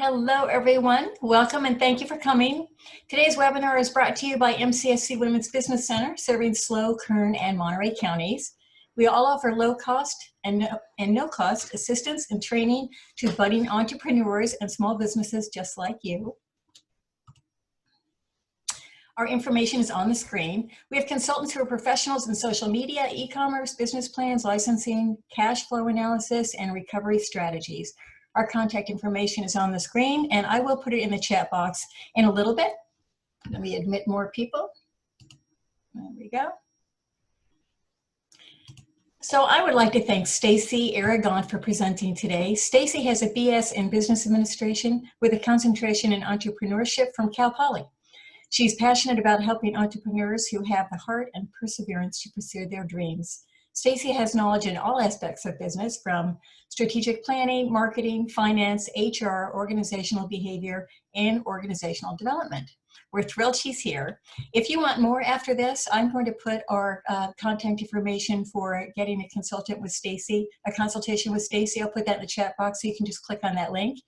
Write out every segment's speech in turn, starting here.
Hello, everyone. Welcome and thank you for coming. Today's webinar is brought to you by MCSC Women's Business Center, serving SLO, Kern, and Monterey counties. We all offer low-cost and no-cost assistance and training to budding entrepreneurs and small businesses just like you. Our information is on the screen. We have consultants who are professionals in social media, e-commerce, business plans, licensing, cash flow analysis, and recovery strategies. Our contact information is on the screen, and I will put it in the chat box in a little bit. Let me admit more people. There we go. So I would like to thank Stacy Aragon for presenting today. Stacy has a BS in Business Administration with a concentration in entrepreneurship from Cal Poly. She's passionate about helping entrepreneurs who have the heart and perseverance to pursue their dreams. Stacy has knowledge in all aspects of business, from strategic planning, marketing, finance, HR, organizational behavior, and organizational development. We're thrilled she's here. If you want more after this, I'm going to put our contact information for getting a consultation with Stacy. I'll put that in the chat box so you can just click on that link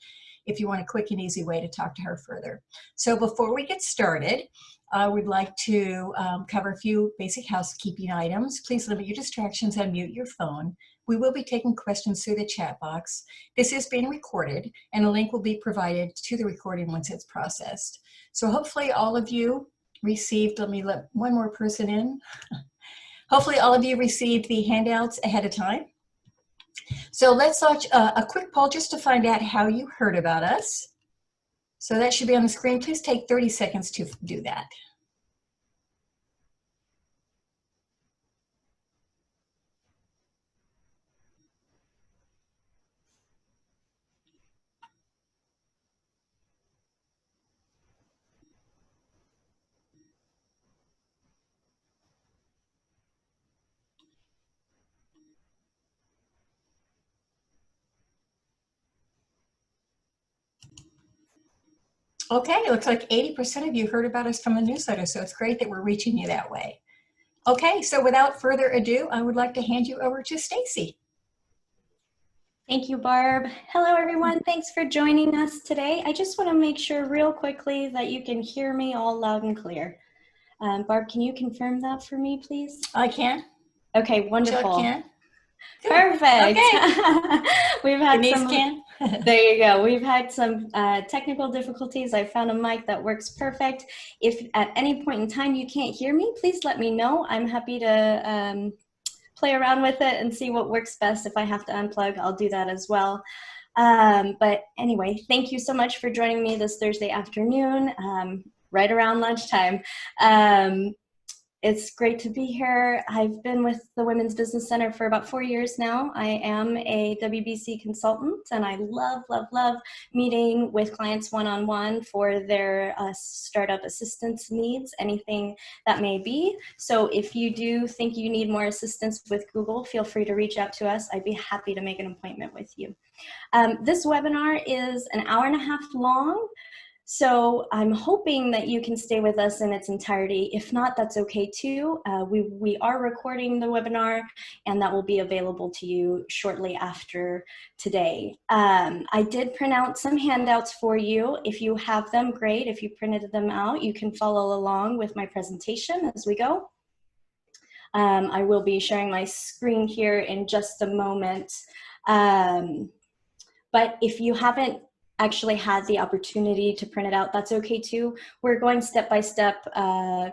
if you want a quick and easy way to talk to her further. So before we get started, I would like to cover a few basic housekeeping items. Please limit your distractions and mute your phone. We will be taking questions through the chat box. This is being recorded, and a link will be provided to the recording once it's processed. So hopefully all of you received, let me let one more person in. Hopefully all of you received the handouts ahead of time. So let's launch a quick poll just to find out how you heard about us. So that should be on the screen. Please take 30 seconds to do that. Okay, it looks like 80% of you heard about us from the newsletter, so it's great that we're reaching you that way. Okay, so without further ado, I would like to hand you over to Stacy. Thank you, Barb. Hello, everyone. Thanks for joining us today. I just want to make sure real quickly that you can hear me all loud and clear. Barb, can you confirm that for me, please? I can. Okay, wonderful. Jill can. Perfect. Okay. We've had Denise some. Can. There you go. We've had some technical difficulties. I found a mic that works perfect. If at any point in time you can't hear me, please let me know. I'm happy to play around with it and see what works best. If I have to unplug, I'll do that as well. But anyway, thank you so much for joining me this Thursday afternoon, right around lunchtime. It's great to be here. I've been with the Women's Business Center for about 4 years now. I am a WBC consultant, and I love, love, love meeting with clients one-on-one for their startup assistance needs, anything that may be. So if you do think you need more assistance with Google, feel free to reach out to us. I'd be happy to make an appointment with you. This webinar is an hour and a half long. So I'm hoping that you can stay with us in its entirety. If not, that's okay too. We are recording the webinar, and that will be available to you shortly after today. I did print out some handouts for you. If you have them, great. If you printed them out, you can follow along with my presentation as we go. I will be sharing my screen here in just a moment. But if you haven't actually had the opportunity to print it out, that's okay too. We're going step by step on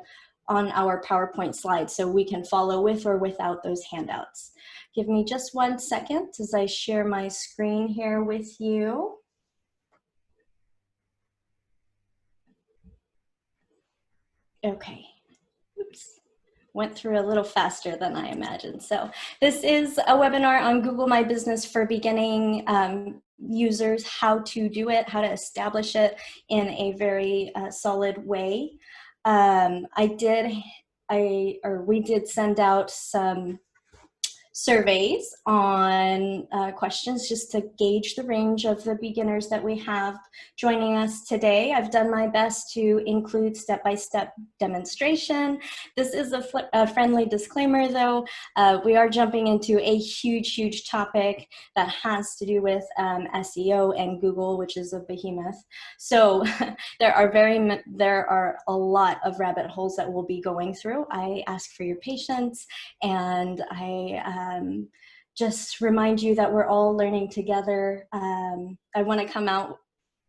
our PowerPoint slides, so we can follow with or without those handouts. Give me just 1 second as I share my screen here with you. Okay. Oops. Went through a little faster than I imagined. So this is a webinar on Google My Business for beginning users, how to do it, how to establish it in a very solid way. We did send out some surveys on questions just to gauge the range of the beginners that we have joining us today. I've done my best to include step-by-step demonstration. This is a friendly disclaimer though. We are jumping into a huge topic that has to do with SEO and Google, which is a behemoth. So there are a lot of rabbit holes that we'll be going through. I ask for your patience, and I just remind you that we're all learning together. I want to come out,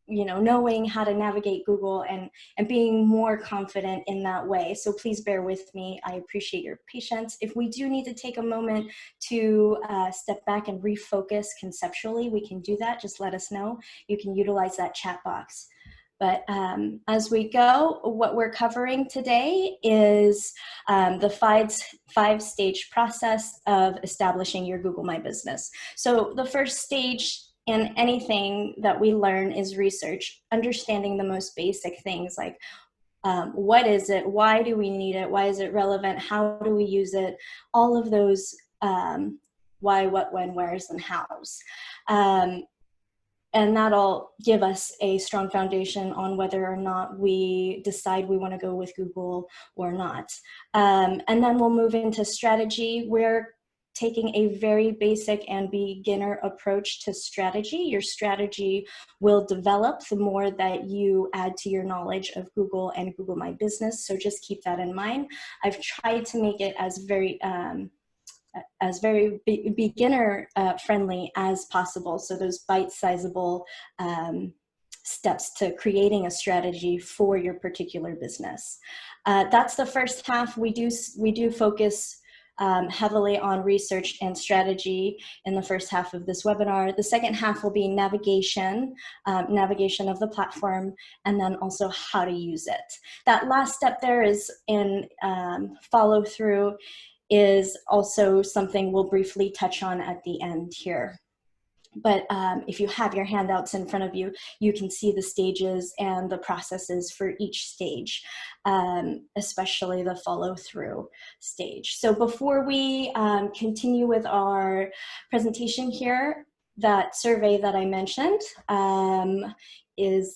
knowing how to navigate Google and being more confident in that way. So please bear with me. I appreciate your patience. If we do need to take a moment to step back and refocus conceptually, we can do that. Just let us know. You can utilize that chat box. But as we go, what we're covering today is the five-stage process of establishing your Google My Business. So the first stage in anything that we learn is research, understanding the most basic things like what is it, why do we need it, why is it relevant, how do we use it, all of those why, what, when, wheres, and hows. And that'll give us a strong foundation on whether or not we decide we want to go with Google or not. And then we'll move into strategy. We're taking a very basic and beginner approach to strategy. Your strategy will develop the more that you add to your knowledge of Google and Google My Business. So just keep that in mind. I've tried to make it as very beginner friendly as possible. So those bite-sizable steps to creating a strategy for your particular business. That's the first half. We do focus heavily on research and strategy in the first half of this webinar. The second half will be navigation, navigation of the platform, and then also how to use it. That last step there is in follow through is also something we'll briefly touch on at the end here. But if you have your handouts in front of you, you can see the stages and the processes for each stage, especially the follow-through stage. So before we continue with our presentation here, that survey that I mentioned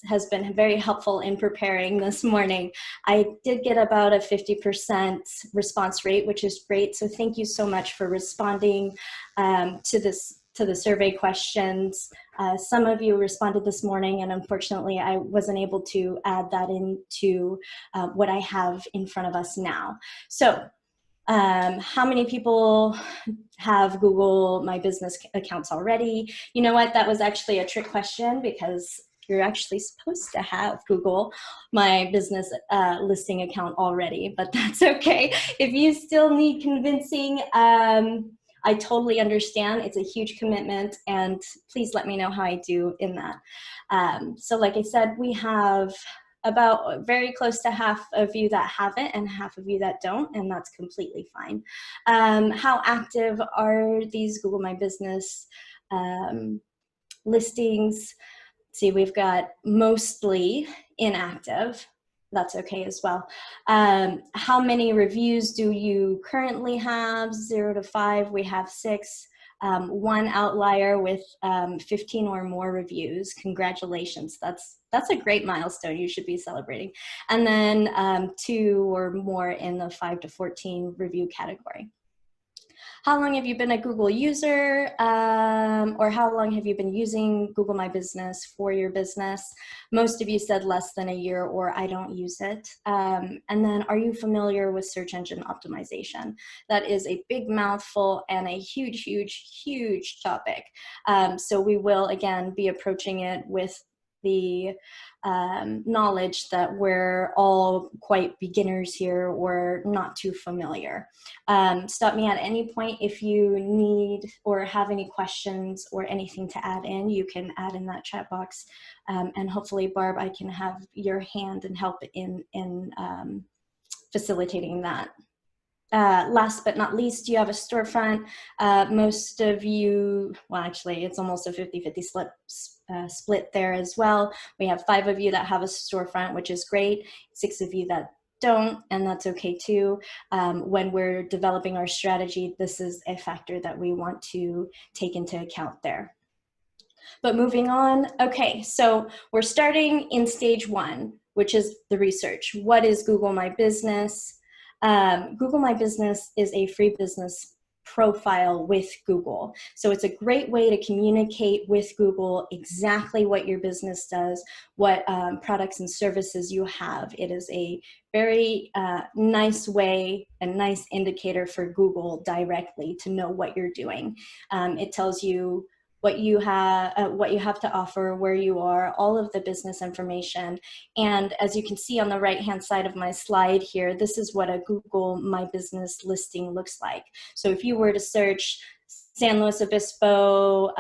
has been very helpful in preparing this morning. I did get about a 50% response rate, which is great. So thank you so much for responding to the survey questions. Some of you responded this morning, and unfortunately I wasn't able to add that into what I have in front of us now. So how many people have Google My Business accounts already? You know what, that was actually a trick question, because you're actually supposed to have Google My Business listing account already, but that's okay. If you still need convincing, I totally understand. It's a huge commitment, and please let me know how I do in that. So like I said, we have about very close to half of you that have it and half of you that don't, and that's completely fine. How active are these Google My Business listings? See, we've got mostly inactive. That's okay as well. How many reviews do you currently have? 0 to 5, we have 6. One outlier with 15 or more reviews. Congratulations, that's a great milestone you should be celebrating. And then 2 or more in the 5 to 14 review category. How long have you been a Google user, or how long have you been using Google My Business for your business? Most of you said less than a year, or I don't use it. And then, are you familiar with search engine optimization? That is a big mouthful and a huge topic. So we will, again, be approaching it with the knowledge that we're all quite beginners here or not too familiar. Stop me at any point if you need or have any questions or anything to add in. You can add in that chat box, and hopefully, Barb, I can have your hand and help in facilitating that. Last but not least, you have a storefront. Most of you, well, actually, it's almost a 50-50 split there as well. We have 5 of you that have a storefront, which is great. 6 of you that don't, and that's okay too. When we're developing our strategy, this is a factor that we want to take into account there. But moving on, okay, so we're starting in stage 1, which is the research. What is Google My Business? Google My Business is a free business profile with Google. So it's a great way to communicate with Google exactly what your business does, what products and services you have. It is a very nice way, a nice indicator for Google directly to know what you're doing. It tells you what you have to offer, where you are, all of the business information. And as you can see on the right-hand side of my slide here, this is what a Google My Business listing looks like. So if you were to search San Luis Obispo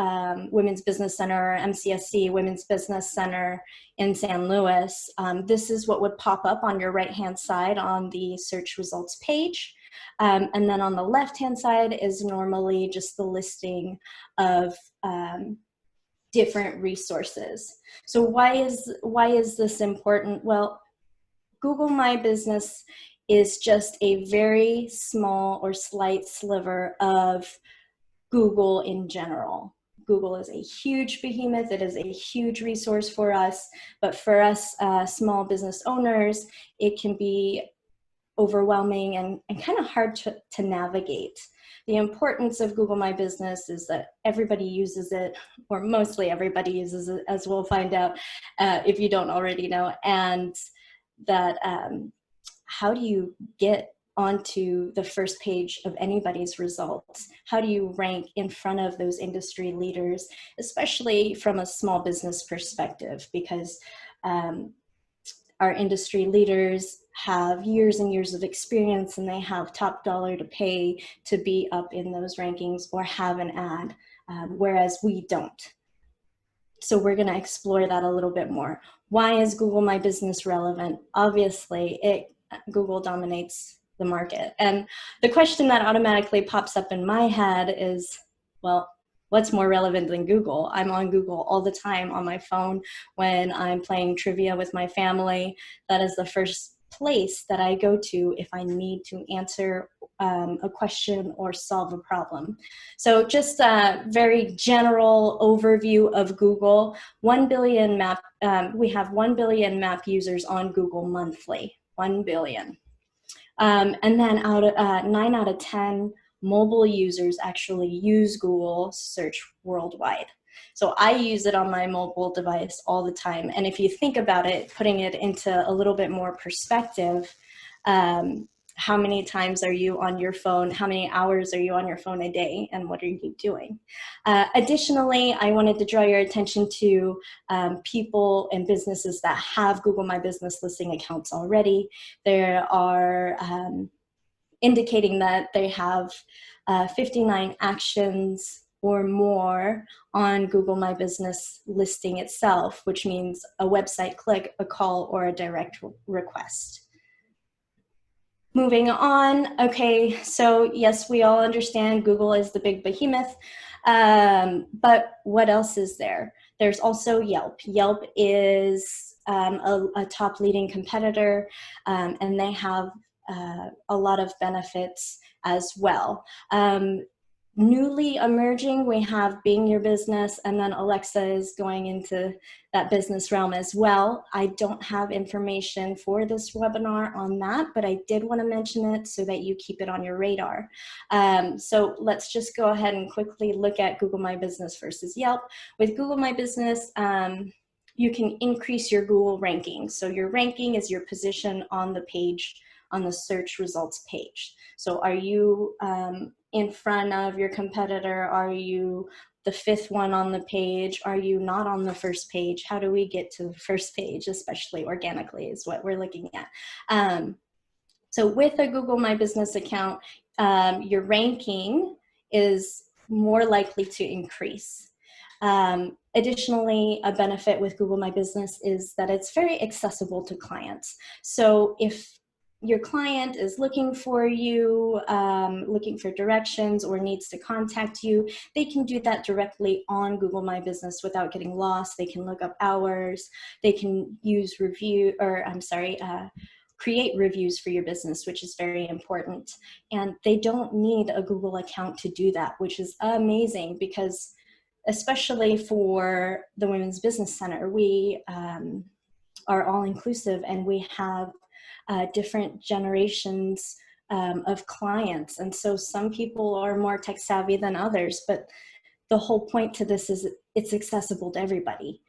Women's Business Center, MCSC Women's Business Center in San Luis, this is what would pop up on your right-hand side on the search results page. And then on the left-hand side is normally just the listing of different resources. So why is this important? Well, Google My Business is just a very small or slight sliver of Google in general. Google is a huge behemoth. It is a huge resource for us, but for us small business owners, it can be overwhelming and kind of hard to navigate. The importance of Google My Business is that everybody uses it, or mostly everybody uses it, as we'll find out if you don't already know, and that how do you get onto the first page of anybody's results? How do you rank in front of those industry leaders, especially from a small business perspective? Because our industry leaders have years and years of experience, and they have top dollar to pay to be up in those rankings or have an ad, whereas we don't. So we're going to explore that a little bit more. Why is Google My Business relevant? Obviously, Google dominates the market. And the question that automatically pops up in my head is, well, what's more relevant than Google? I'm on Google all the time on my phone when I'm playing trivia with my family. That is the first place that I go to if I need to answer a question or solve a problem. So just a very general overview of Google. 1 billion map, we have 1 billion map users on Google monthly, 1 billion. And then 9 out of 10 mobile users actually use Google search worldwide. So I use it on my mobile device all the time. And if you think about it, putting it into a little bit more perspective, how many times are you on your phone? How many hours are you on your phone a day? And what are you doing? Additionally, I wanted to draw your attention to people and businesses that have Google My Business listing accounts already. There are indicating that they have 59 actions or more on Google My Business listing itself, which means a website click, a call, or a direct request. Moving on, okay, so yes, we all understand Google is the big behemoth, but what else is there? There's also Yelp. Yelp is a top leading competitor, and they have a lot of benefits as well. Newly emerging, we have Being Your Business, and then Alexa is going into that business realm as well. I don't have information for this webinar on that, but I did want to mention it so that you keep it on your radar. So let's just go ahead and quickly look at Google My Business versus Yelp. With Google My Business, you can increase your Google ranking. So your ranking is your position on the page, on the search results page. So are you in front of your competitor? Are you the 5th one on the page? Are you not on the first page? How do we get to the first page, especially organically, is what we're looking at. So with a Google My Business account, your ranking is more likely to increase. Additionally, a benefit with Google My Business is that it's very accessible to clients. So if your client is looking for you, looking for directions, or needs to contact you, they can do that directly on Google My Business without getting lost. They can look up hours. They can use create reviews for your business, which is very important. And they don't need a Google account to do that, which is amazing, because especially for the Women's Business Center, we are all inclusive, and we have different generations of clients. And so some people are more tech savvy than others, but the whole point to this is it's accessible to everybody.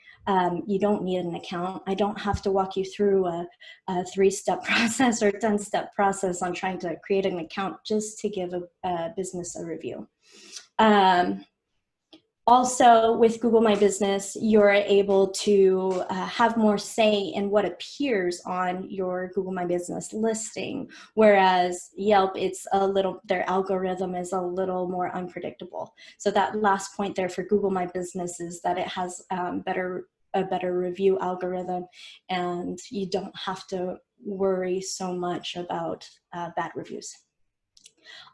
You don't need an account. I don't have to walk you through a 3-step process or 10-step process on trying to create an account just to give a business a review. Also, with Google My Business, you're able to have more say in what appears on your Google My Business listing, whereas Yelp, their algorithm is a little more unpredictable. So that last point there for Google My Business is that it has a better review algorithm, and you don't have to worry so much about bad reviews.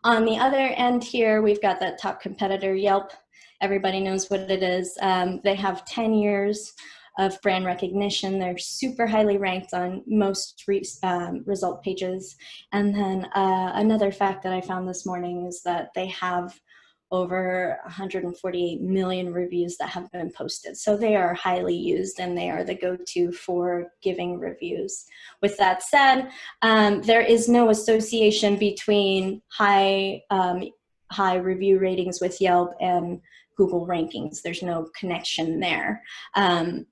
On the other end here, we've got that top competitor, Yelp. Everybody knows what it is. They have 10 years of brand recognition. They're super highly ranked on most result pages. And then another fact that I found this morning is that they have over 148 million reviews that have been posted. So they are highly used, and they are the go-to for giving reviews. With that said, there is no association between high review ratings with Yelp and Google rankings. There's no connection there. And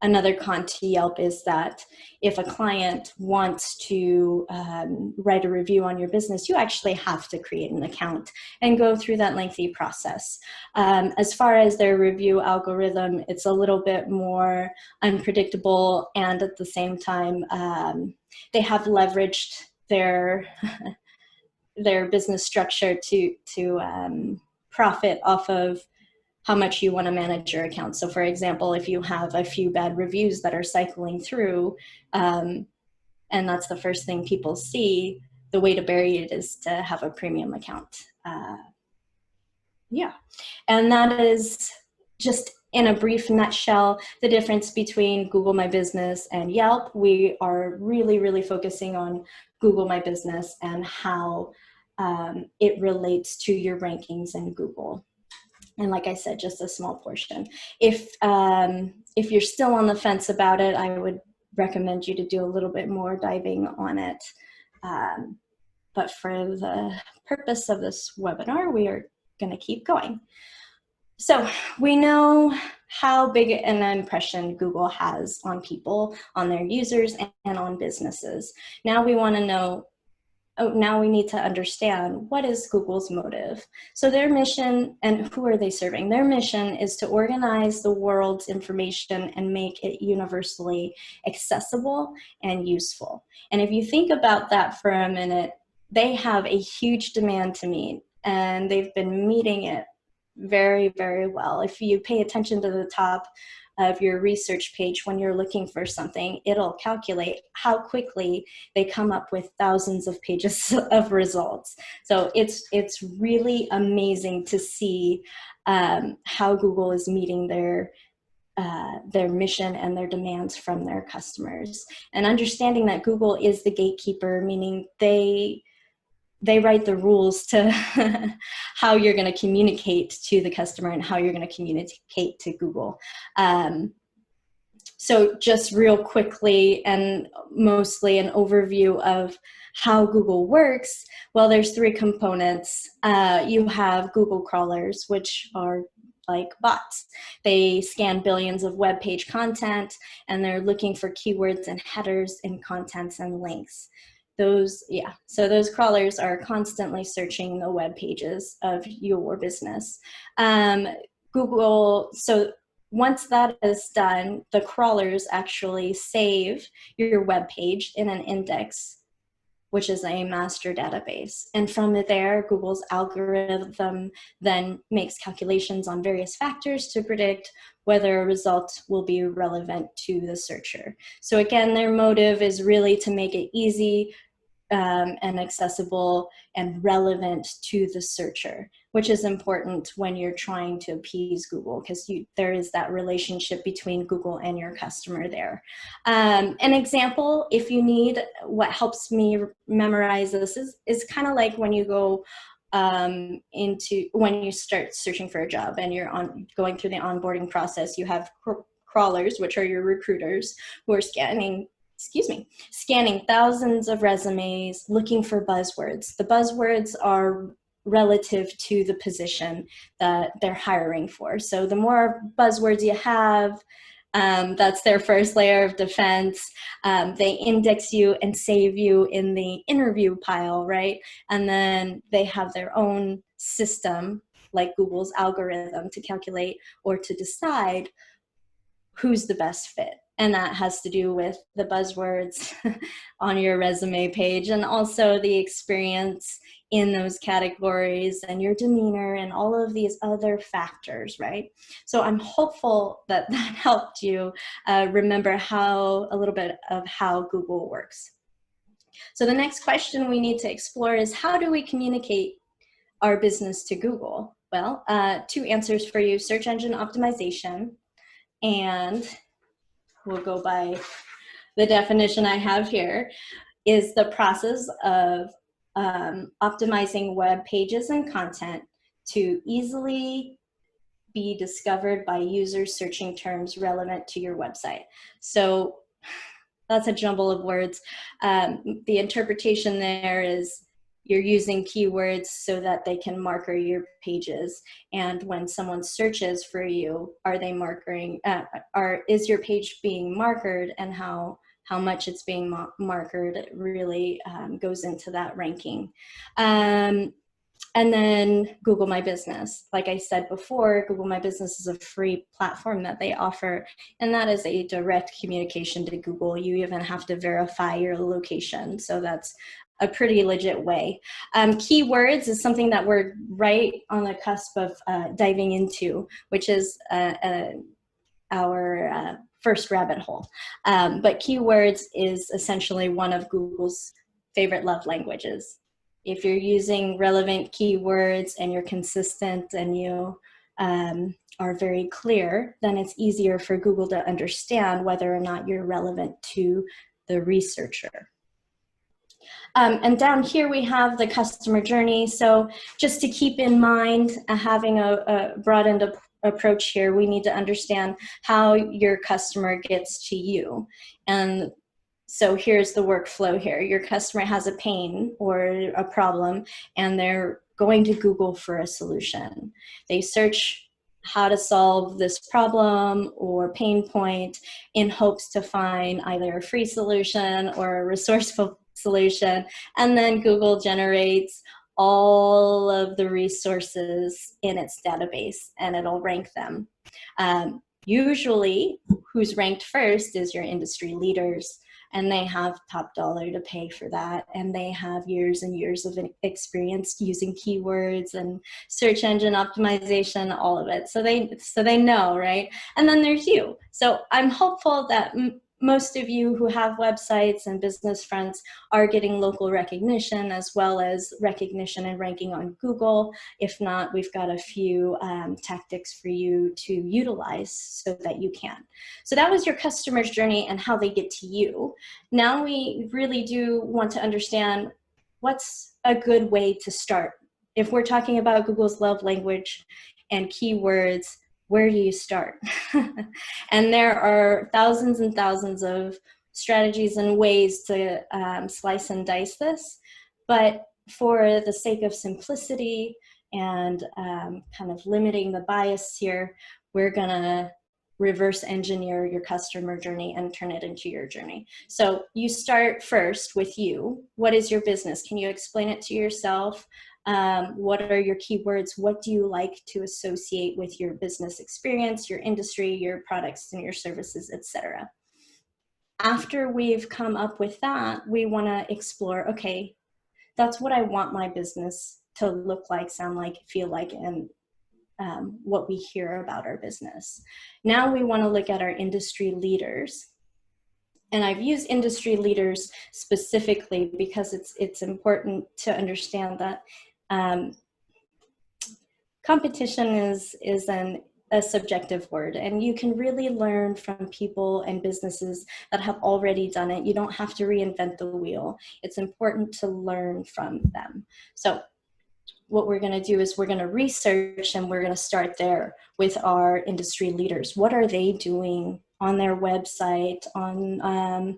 another con to Yelp is that if a client wants to write a review on your business, you actually have to create an account and go through that lengthy process. As far as their review algorithm, it's a little bit more unpredictable, and at the same time, they have leveraged their business structure to profit off of how much you want to manage your account. So for example, if you have a few bad reviews that are cycling through, and that's the first thing people see, the way to bury it is to have a premium account. Yeah, and that is just in a brief nutshell, the difference between Google My Business and Yelp. We are really, really focusing on Google My Business and how it relates to your rankings in Google. And like I said, just a small portion. If you're still on the fence about it, I would recommend you to do a little bit more diving on it. But for the purpose of this webinar, we are going to keep going. So we know how big an impression Google has on people, on their users, and on businesses. Now we want to know, now we need to understand, what is Google's motive? So their mission, and who are they serving? Their mission is to organize the world's information and make it universally accessible and useful. And if you think about that for a minute, they have a huge demand to meet, and they've been meeting it very, very well. If you pay attention to the top of your research page when you're looking for something, it'll calculate how quickly they come up with thousands of pages of results. So it's really amazing to see how Google is meeting their mission and their demands from their customers. And understanding that Google is the gatekeeper, meaning they write the rules to how you're going to communicate to the customer and how you're going to communicate to Google. So just real quickly, and mostly an overview of how Google works. Well, there's 3 components. You have Google crawlers, which are like bots. They scan billions of web page content, and they're looking for keywords and headers and contents and links. So those crawlers are constantly searching the web pages of your business. Google, so once that is done, the crawlers actually save your web page in an index, which is a master database. And from there, Google's algorithm then makes calculations on various factors to predict whether a result will be relevant to the searcher. So again, their motive is really to make it easy and accessible and relevant to the searcher, which is important when you're trying to appease Google, because there is that relationship between Google and your customer there. An example, if you need, what helps me memorize this is kind of like when you go when you start searching for a job and you're going through the onboarding process, you have crawlers, which are your recruiters, who are scanning thousands of resumes, looking for buzzwords. The buzzwords are relative to the position that they're hiring for. So the more buzzwords you have, that's their first layer of defense. They index you and save you in the interview pile, right? And then they have their own system, like Google's algorithm, to calculate or to decide who's the best fit. And that has to do with the buzzwords on your resume page, and also the experience in those categories and your demeanor and all of these other factors, right? So I'm hopeful that that helped you remember a little bit of how Google works. So the next question we need to explore is, how do we communicate our business to Google? Well, two answers for you: search engine optimization, and we'll go by the definition I have here, is the process of optimizing web pages and content to easily be discovered by users searching terms relevant to your website. So that's a jumble of words. The interpretation there is you're using keywords so that they can marker your pages. And when someone searches for you, are they marking, is your page being markered, and how much it's being markered really goes into that ranking. And then Google My Business. Like I said before, Google My Business is a free platform that they offer, and that is a direct communication to Google. You even have to verify your location, so that's a pretty legit way. Keywords is something that we're right on the cusp of diving into, which is our first rabbit hole. But keywords is essentially one of Google's favorite love languages. If you're using relevant keywords and you're consistent and you are very clear, then it's easier for Google to understand whether or not you're relevant to the researcher. And down here we have the customer journey. So just to keep in mind, having a broadened approach here, we need to understand how your customer gets to you. And so here's the workflow here. Your customer has a pain or a problem, and they're going to Google for a solution. They search how to solve this problem or pain point in hopes to find either a free solution or a resourceful solution, and then Google generates all of the resources in its database, and it'll rank them. Usually, who's ranked first is your industry leaders, and they have top dollar to pay for that, and they have years and years of experience using keywords and search engine optimization, all of it. So they know, right? And then there's you. So I'm hopeful that most of you who have websites and business fronts are getting local recognition, as well as recognition and ranking on Google. If not, we've got a few tactics for you to utilize so that you can. So that was your customer's journey and how they get to you. Now we really do want to understand what's a good way to start. If we're talking about Google's love language and keywords, where do you start? And there are thousands and thousands of strategies and ways to slice and dice this. But for the sake of simplicity and kind of limiting the bias here, we're gonna reverse engineer your customer journey and turn it into your journey. So you start first with you. What is your business? Can you explain it to yourself? What are your keywords? What do you like to associate with your business experience, your industry, your products and your services, etc. After we've come up with that, we want to explore, okay, that's what I want my business to look like, sound like, feel like, and what we hear about our business. Now we want to look at our industry leaders And I've used industry leaders specifically because it's important to understand that competition is a subjective word, and you can really learn from people and businesses that have already done it. You don't have to reinvent the wheel. It's important to learn from them. So what we're going to do is we're going to research, and we're going to start there with our industry leaders. What are they doing on their website, on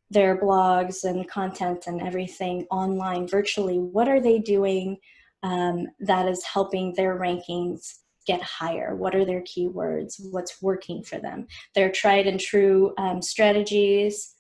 their blogs and content and everything online, virtually? What are they doing that is helping their rankings get higher? What are their keywords? What's working for them? Their tried and true strategies,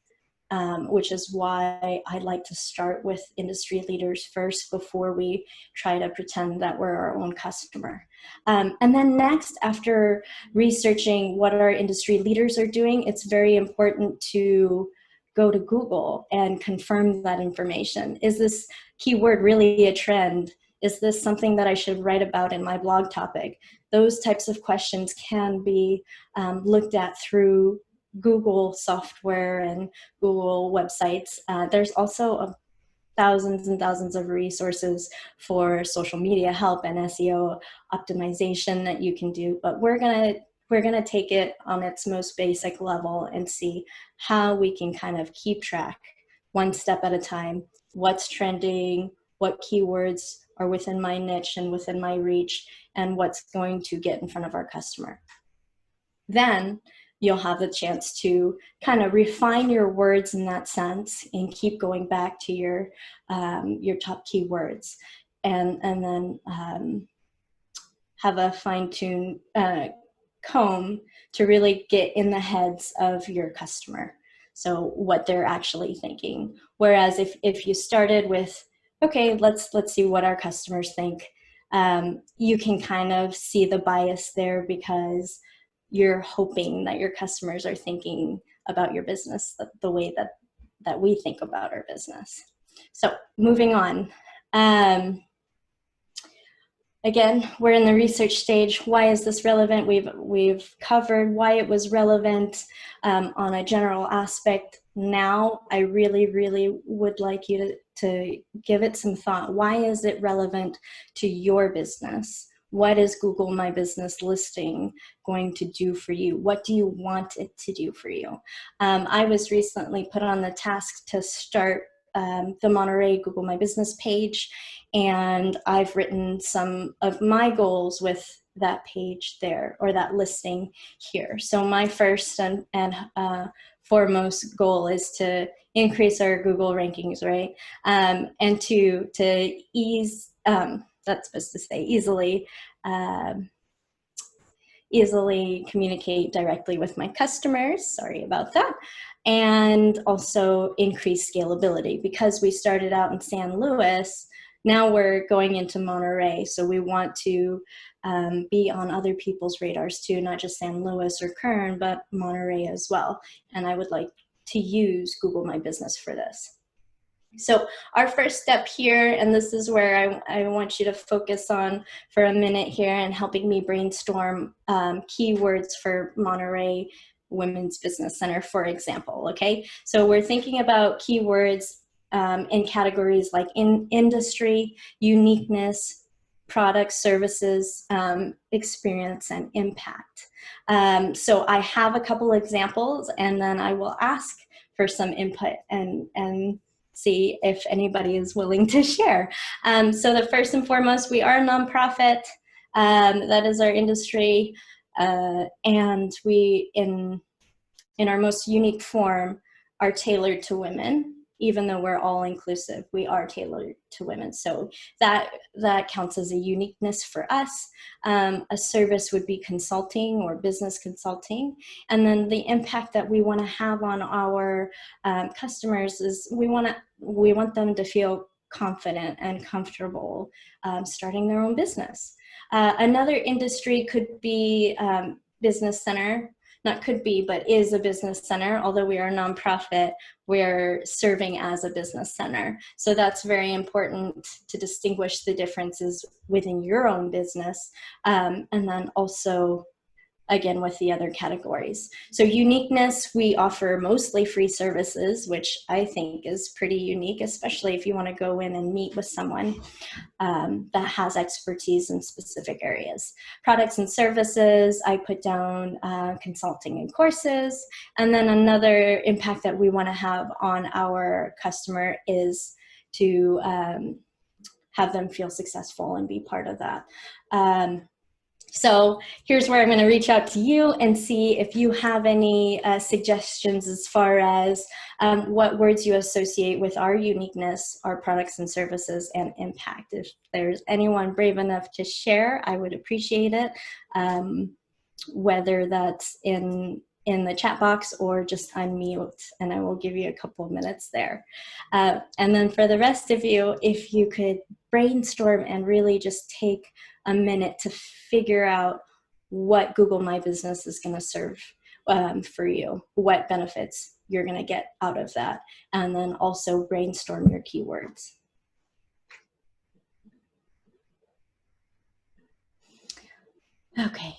which is why I like to start with industry leaders first before we try to pretend that we're our own customer. And then next, after researching what our industry leaders are doing, it's very important to go to Google and confirm that information. Is this keyword really a trend? Is this something that I should write about in my blog topic? Those types of questions can be looked at through Google software and Google websites. There's also thousands and thousands of resources for social media help and SEO optimization that you can do, but we're gonna take it on its most basic level and see how we can kind of keep track one step at a time. What's trending, what keywords are within my niche and within my reach, and what's going to get in front of our customer. Then you'll have the chance to kind of refine your words in that sense and keep going back to your top keywords, and then have a fine-tuned comb to really get in the heads of your customer. So what they're actually thinking. Whereas if you started with, okay, let's see what our customers think, you can kind of see the bias there because you're hoping that your customers are thinking about your business the way that we think about our business. So moving on. Again, we're in the research stage. Why is this relevant? We've covered why it was relevant on a general aspect. Now, I really, really would like you to give it some thought. Why is it relevant to your business? What is Google My Business listing going to do for you? What do you want it to do for you? I was recently put on the task to start the Monterey Google My Business page, and I've written some of my goals with that page there, or that listing here. So my first and foremost goal is to increase our Google rankings, right? And to ease, that's supposed to say easily communicate directly with my customers, sorry about that, and also increase scalability. Because we started out in San Luis, now we're going into Monterey, so we want to be on other people's radars too, not just San Luis or Kern, but Monterey as well. And I would like to use Google My Business for this. So our first step here, and this is where I want you to focus on for a minute here and helping me brainstorm keywords for Monterey Women's Business Center, for example, okay? So we're thinking about keywords in categories like industry, uniqueness, products, services, experience, and impact. So I have a couple examples, and then I will ask for some input and see if anybody is willing to share. So the first and foremost, we are a nonprofit. That is our industry. And we, in our most unique form, are tailored to women. Even though we're all inclusive, we are tailored to women. So that counts as a uniqueness for us. A service would be consulting or business consulting. And then the impact that we want to have on our customers is we want them to feel confident and comfortable starting their own business. Another industry could be business center. Not could be, but is a business center. Although we are a nonprofit, we're serving as a business center. So that's very important to distinguish the differences within your own business. And then also again, with the other categories. So uniqueness, we offer mostly free services, which I think is pretty unique, especially if you want to go in and meet with someone that has expertise in specific areas. Products and services, I put down consulting and courses. And then another impact that we want to have on our customer is to have them feel successful and be part of that. So here's where I'm going to reach out to you and see if you have any suggestions as far as what words you associate with our uniqueness, our products and services, and impact. If there's anyone brave enough to share, I would appreciate it, whether that's in the chat box or just unmute, and I will give you a couple of minutes there. And then for the rest of you, if you could brainstorm and really just take a minute to figure out what Google My Business is going to serve for you, what benefits you're going to get out of that, and then also brainstorm your keywords. Okay.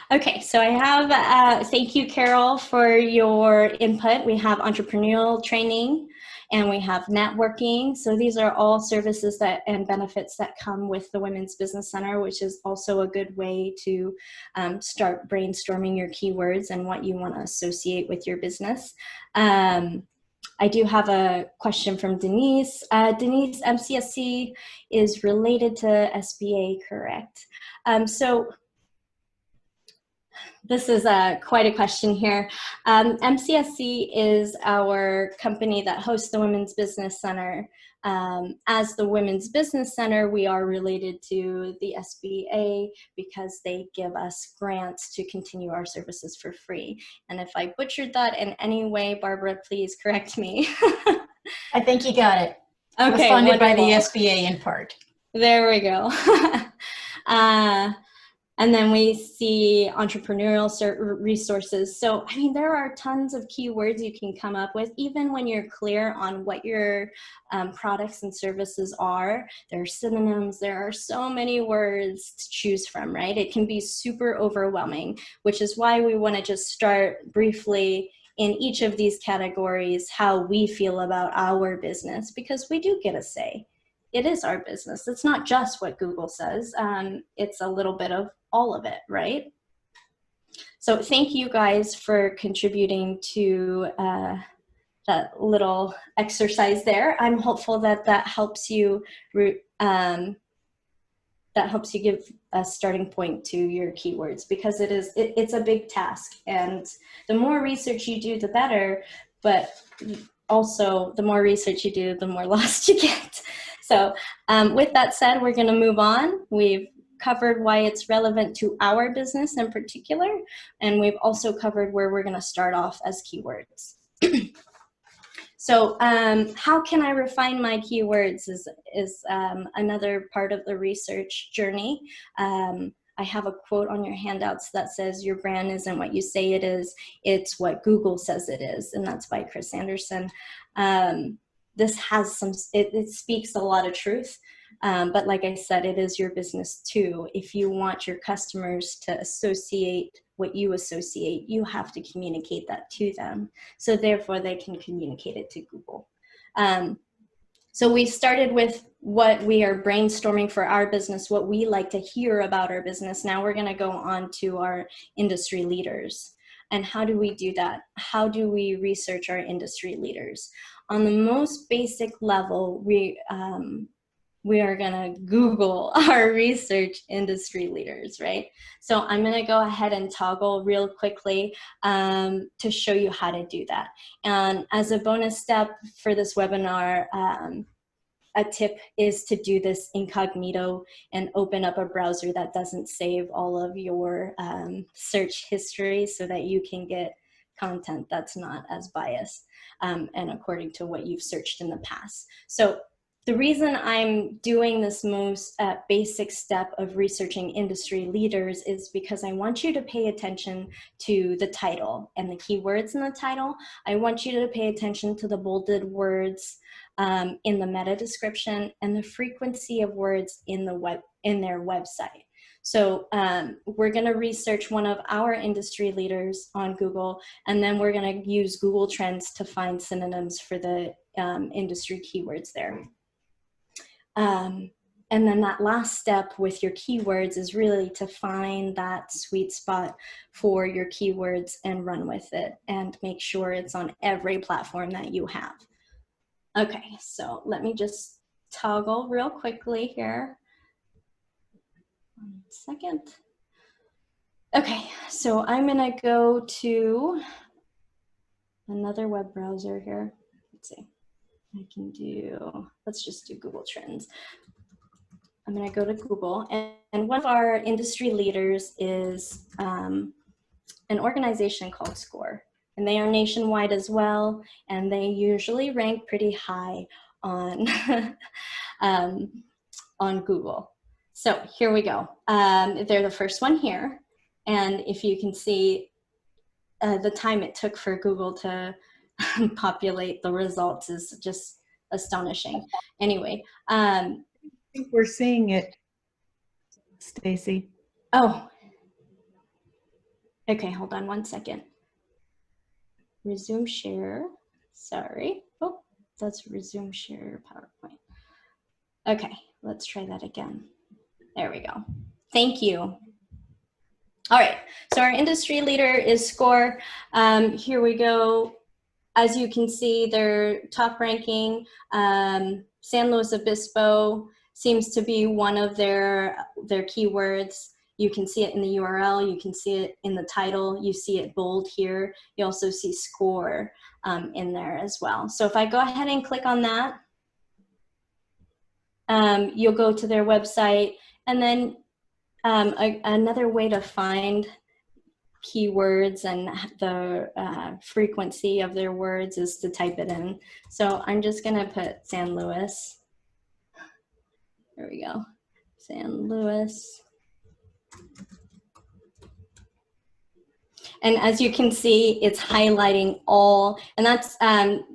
Okay, so I have, thank you, Carol, for your input. We have entrepreneurial training and we have networking. So these are all services that and benefits that come with the Women's Business Center, which is also a good way to start brainstorming your keywords and what you want to associate with your business. I do have a question from Denise. Denise, MCSC is related to SBA, correct? So this is quite a question here. MCSC is our company that hosts the Women's Business Center. As the Women's Business Center, we are related to the SBA because they give us grants to continue our services for free. And if I butchered that in any way, Barbara, please correct me. I think you got it. Okay, it was funded wonderful. by the SBA in part. There we go. And then we see entrepreneurial resources. So, I mean, there are tons of keywords you can come up with, even when you're clear on what your products and services are. There are synonyms. There are so many words to choose from, right? It can be super overwhelming, which is why we want to just start briefly in each of these categories, how we feel about our business, because we do get a say. It is our business. It's not just what Google says. It's a little bit of all of it, right? So thank you guys for contributing to that little exercise there. I'm hopeful that that helps you give a starting point to your keywords, because it's a big task, and the more research you do, the better, but also the more research you do, the more lost you get. So with that said, we're going to move on. We've covered why it's relevant to our business in particular, and we've also covered where we're going to start off as keywords. So how can I refine my keywords is another part of the research journey. I have a quote on your handouts that says, your brand isn't what you say it is, it's what Google says it is, and that's by Chris Anderson. This has it speaks a lot of truth, but like I said, it is your business too. If you want your customers to associate what you associate, you have to communicate that to them, so therefore they can communicate it to Google. So we started with what we are brainstorming for our business, what we like to hear about our business. Now we're going to go on to our industry leaders. And how do we do that? How do we research our industry leaders? On the most basic level, we are going to Google our research industry leaders, right? So I'm going to go ahead and toggle real quickly to show you how to do that. And as a bonus step for this webinar, a tip is to do this incognito and open up a browser that doesn't save all of your search history, so that you can get content that's not as biased and according to what you've searched in the past. So the reason I'm doing this most basic step of researching industry leaders is because I want you to pay attention to the title and the keywords in the title. I want you to pay attention to the bolded words. in the meta description, and the frequency of words in their website. So we're going to research one of our industry leaders on Google, and then we're going to use Google Trends to find synonyms for the industry keywords there. And then that last step with your keywords is really to find that sweet spot for your keywords and run with it and make sure it's on every platform that you have. Okay, so let me just toggle real quickly here. 1 second. Okay, so I'm gonna go to another web browser here. Let's see, I can do, let's just do Google Trends. I'm gonna go to Google, and one of our industry leaders is an organization called SCORE, and they are nationwide as well, and they usually rank pretty high on, on Google. So here we go. They're the first one here, and if you can see the time it took for Google to populate the results is just astonishing. Anyway, I think we're seeing it, Stacy. oh, okay, hold on 1 second. Resume share, sorry. Oh, that's resume share PowerPoint. Okay, let's try that again. There we go. Thank you. All right, so our industry leader is SCORE. Here we go. As you can see, their top ranking, San Luis Obispo seems to be one of their keywords. You can see it in the URL, you can see it in the title, you see it bold here. You also see SCORE in there as well. So if I go ahead and click on that, you'll go to their website, and then another way to find keywords and the frequency of their words is to type it in. So I'm just gonna put San Luis. There we go, San Luis. And as you can see, it's highlighting all, and that's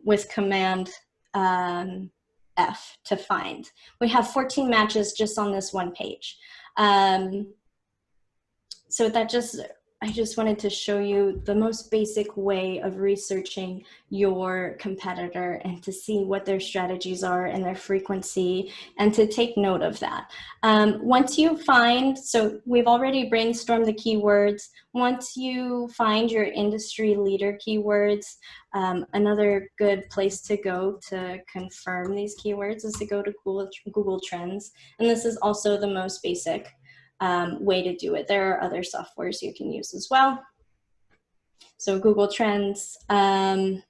with Command F to find. We have 14 matches just on this one page. So that I just wanted to show you the most basic way of researching your competitor and to see what their strategies are and their frequency, and to take note of that. Once you find, so we've already brainstormed the keywords. Once you find your industry leader keywords, another good place to go to confirm these keywords is to go to Google Trends. And this is also the most basic way to do it. There are other softwares you can use as well. So Google Trends, and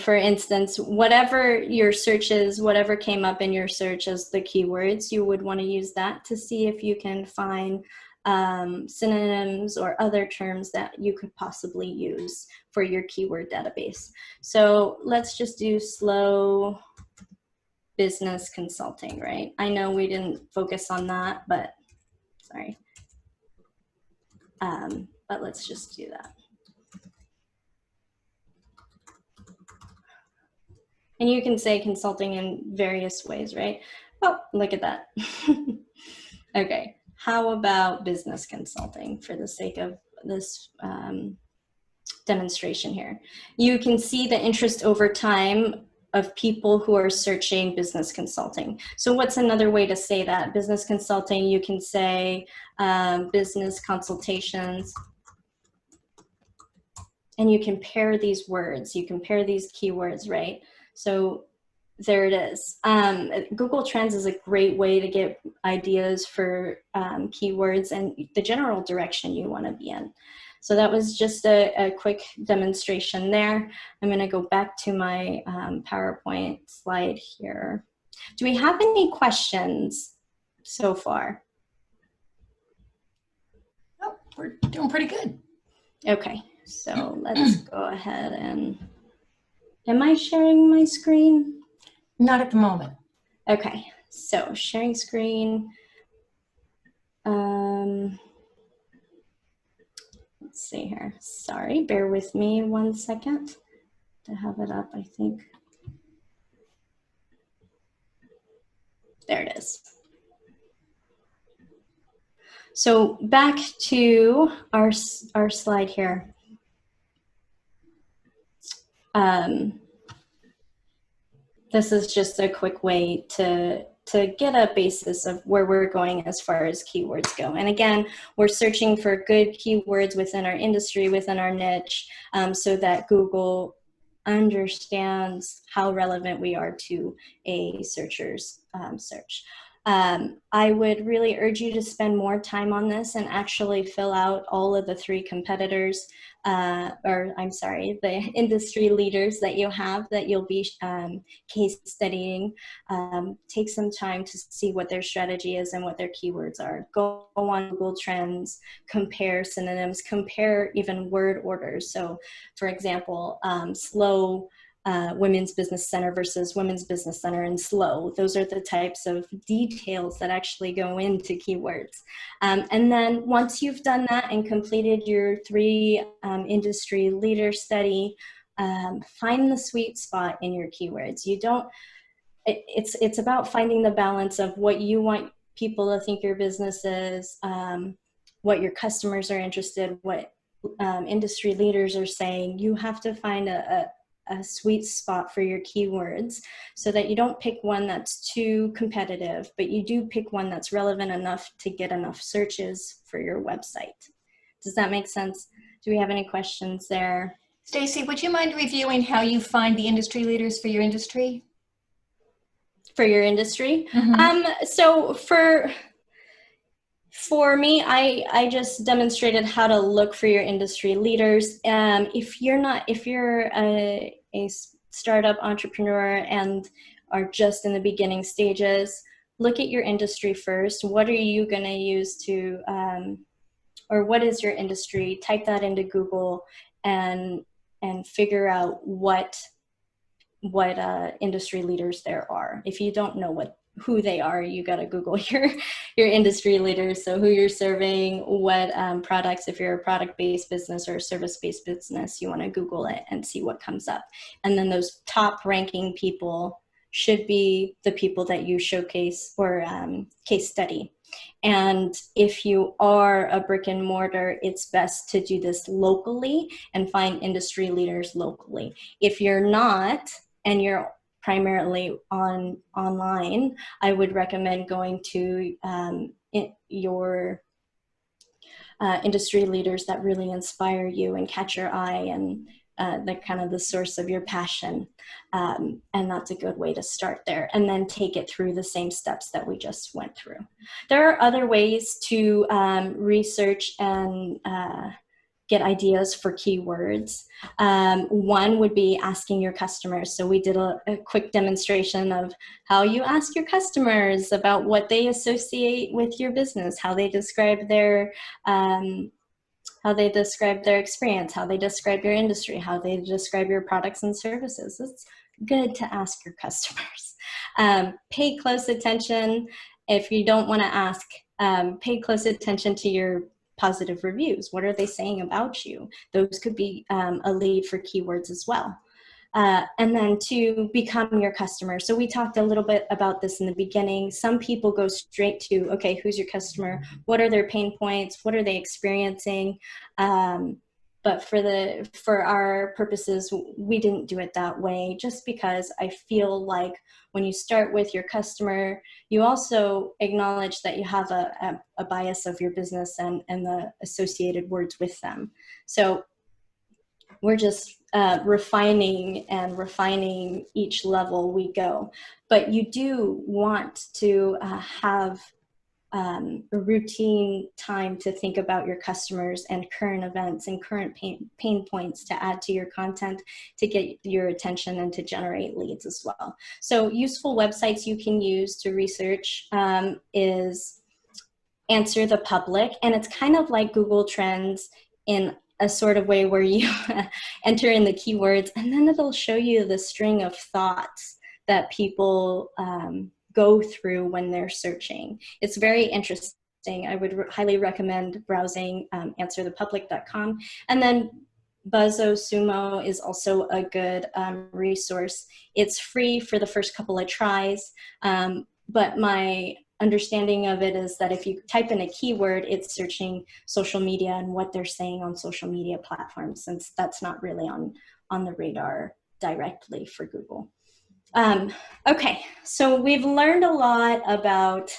for instance, whatever your search is, whatever came up in your search as the keywords, you would want to use that to see if you can find synonyms or other terms that you could possibly use for your keyword database. So let's just do slow business consulting, right? I know we didn't focus on that, but sorry. But let's just do that. And you can say consulting in various ways, right? Oh, look at that. Okay, how about business consulting for the sake of this demonstration here? You can see the interest over time of people who are searching business consulting. So what's another way to say that? Business consulting, you can say business consultations, and you can pair these words, you can pair these keywords, right? So there it is. Google Trends is a great way to get ideas for keywords and the general direction you want to be in. So that was just a quick demonstration there. I'm going to go back to my PowerPoint slide here. Do we have any questions so far? Oh, we're doing pretty good. Okay, so let's go ahead and, am I sharing my screen? Not at the moment. Okay, so sharing screen. Let's see here. Sorry, bear with me 1 second to have it up, I think. There it is. So back to our slide here. This is just a quick way to get a basis of where we're going as far as keywords go. And again, we're searching for good keywords within our industry, within our niche, so that Google understands how relevant we are to a searcher's search. I would really urge you to spend more time on this and actually fill out all of the 3 competitors, the industry leaders that you have that you'll be case studying. Take some time to see what their strategy is and what their keywords are. Go on Google Trends, compare synonyms, compare even word orders. So for example, slow Women's Business Center versus Women's Business Center and slow. Those are the types of details that actually go into keywords. And then once you've done that and completed your 3 industry leader study, find the sweet spot in your keywords. You don't, it's about finding the balance of what you want people to think your business is, what your customers are interested, what industry leaders are saying. You have to find a sweet spot for your keywords so that you don't pick one that's too competitive, but you do pick one that's relevant enough to get enough searches for your website. Does that make sense? Do we have any questions there? Stacy, would you mind reviewing how you find the industry leaders for your industry? For your industry? Mm-hmm. So for me, I just demonstrated how to look for your industry leaders. If you're a startup entrepreneur and are just in the beginning stages, look at your industry first. What are you going to use to, or what is your industry? Type that into Google and figure out what industry leaders there are. If you don't know who they are, you got to Google your industry leaders. So who you're serving, what products, if you're a product-based business or a service-based business, you want to Google it and see what comes up. And then those top ranking people should be the people that you showcase or case study. And if you are a brick and mortar, it's best to do this locally and find industry leaders locally. If you're not, and you're primarily online, I would recommend going to your industry leaders that really inspire you and catch your eye and the kind of the source of your passion. And that's a good way to start there. And then take it through the same steps that we just went through. There are other ways to research and get ideas for keywords. One would be asking your customers. So we did a quick demonstration of how you ask your customers about what they associate with your business, how they describe their experience, how they describe your industry, how they describe your products and services. It's good to ask your customers. Pay close attention. If you don't want to ask, pay close attention to your positive reviews. What are they saying about you? Those could be a lead for keywords as well. And then to become your customer. So we talked a little bit about this in the beginning. Some people go straight to, okay, who's your customer? What are their pain points? What are they experiencing? But for our purposes, we didn't do it that way, just because I feel like when you start with your customer, you also acknowledge that you have a bias of your business and the associated words with them. So we're just refining each level we go. But you do want to have a routine time to think about your customers and current events and current pain points to add to your content to get your attention and to generate leads as well. So useful websites you can use to research is Answer the Public, and it's kind of like Google Trends in a sort of way where you enter in the keywords and then it'll show you the string of thoughts that people go through when they're searching. It's very interesting. I would highly recommend browsing answerthepublic.com. And then BuzzSumo is also a good resource. It's free for the first couple of tries, but my understanding of it is that if you type in a keyword, it's searching social media and what they're saying on social media platforms, since that's not really on the radar directly for Google. Okay, so we've learned a lot about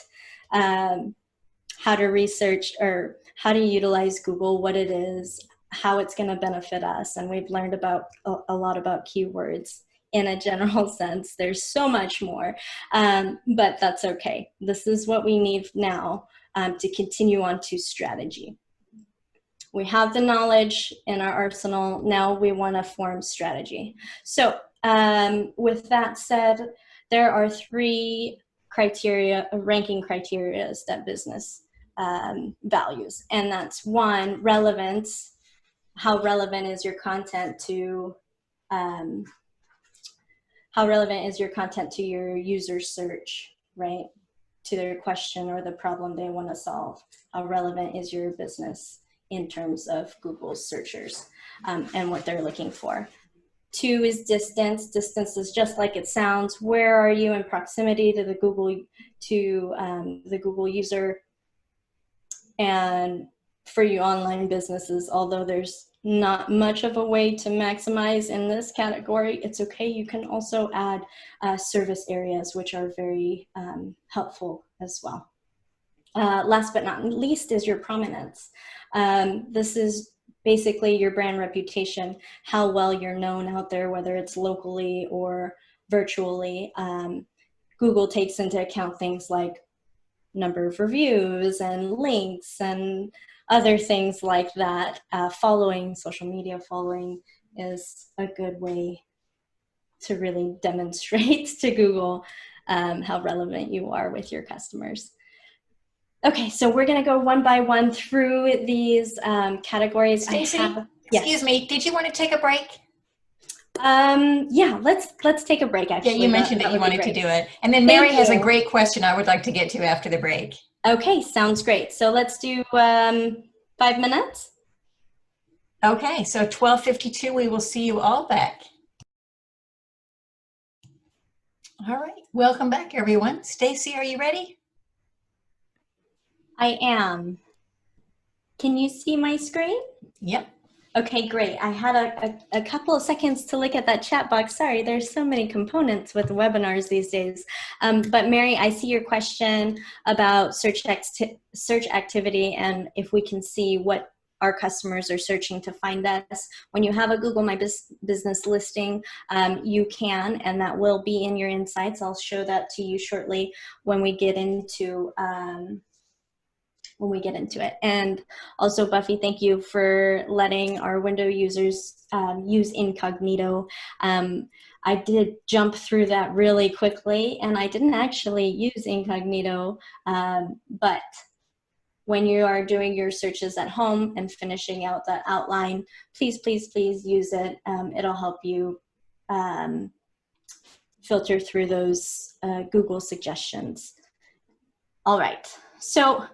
how to research or how to utilize Google, what it is, how it's going to benefit us, and we've learned about a lot about keywords in a general sense. There's so much more, but that's okay. This is what we need now to continue on to strategy. We have the knowledge in our arsenal. Now we want to form strategy. So with that said, there are 3 criteria, ranking criteria that business values. And that's 1, relevance. How relevant is your content to your user search, right? To their question or the problem they want to solve. How relevant is your business in terms of Google's searchers and what they're looking for. 2 is distance. Distance is just like it sounds. Where are you in proximity to the Google user? And for you online businesses, although there's not much of a way to maximize in this category, it's okay. You can also add service areas, which are very helpful as well. Last but not least is your prominence. This is basically your brand reputation, how well you're known out there, whether it's locally or virtually. Google takes into account things like number of reviews and links and other things like that. Social media following is a good way to really demonstrate to Google how relevant you are with your customers. Okay, so we're going to go one by one through these categories. Stacey, excuse me, did you want to take a break? Yeah, let's take a break, actually. Yeah, you mentioned that you wanted to do it. And then Mary has a great question I would like to get to after the break. Okay, sounds great. So let's do 5 minutes. Okay, so 12:52, we will see you all back. All right, welcome back, everyone. Stacey, are you ready? I am. Can you see my screen? Yep. Okay, great. I had a couple of seconds to look at that chat box. Sorry, there's so many components with webinars these days. But Mary, I see your question about search activity and if we can see what our customers are searching to find us. When you have a Google My Business listing, you can, and that will be in your insights. I'll show that to you shortly when we get into it. And also, Buffy, thank you for letting our window users use incognito. I did jump through that really quickly, and I didn't actually use incognito, but when you are doing your searches at home and finishing out that outline, please, please, please use it. It'll help you filter through those Google suggestions. All right, so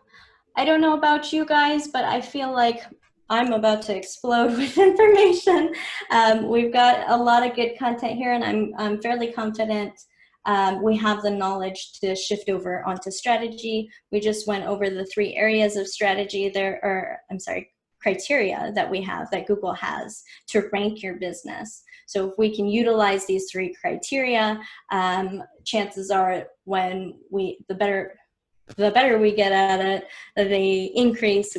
I don't know about you guys, but I feel like I'm about to explode with information. We've got a lot of good content here, and I'm fairly confident we have the knowledge to shift over onto strategy. We just went over the 3 areas of strategy criteria that we have, that Google has to rank your business. So if we can utilize these 3 criteria, chances are the better we get at it,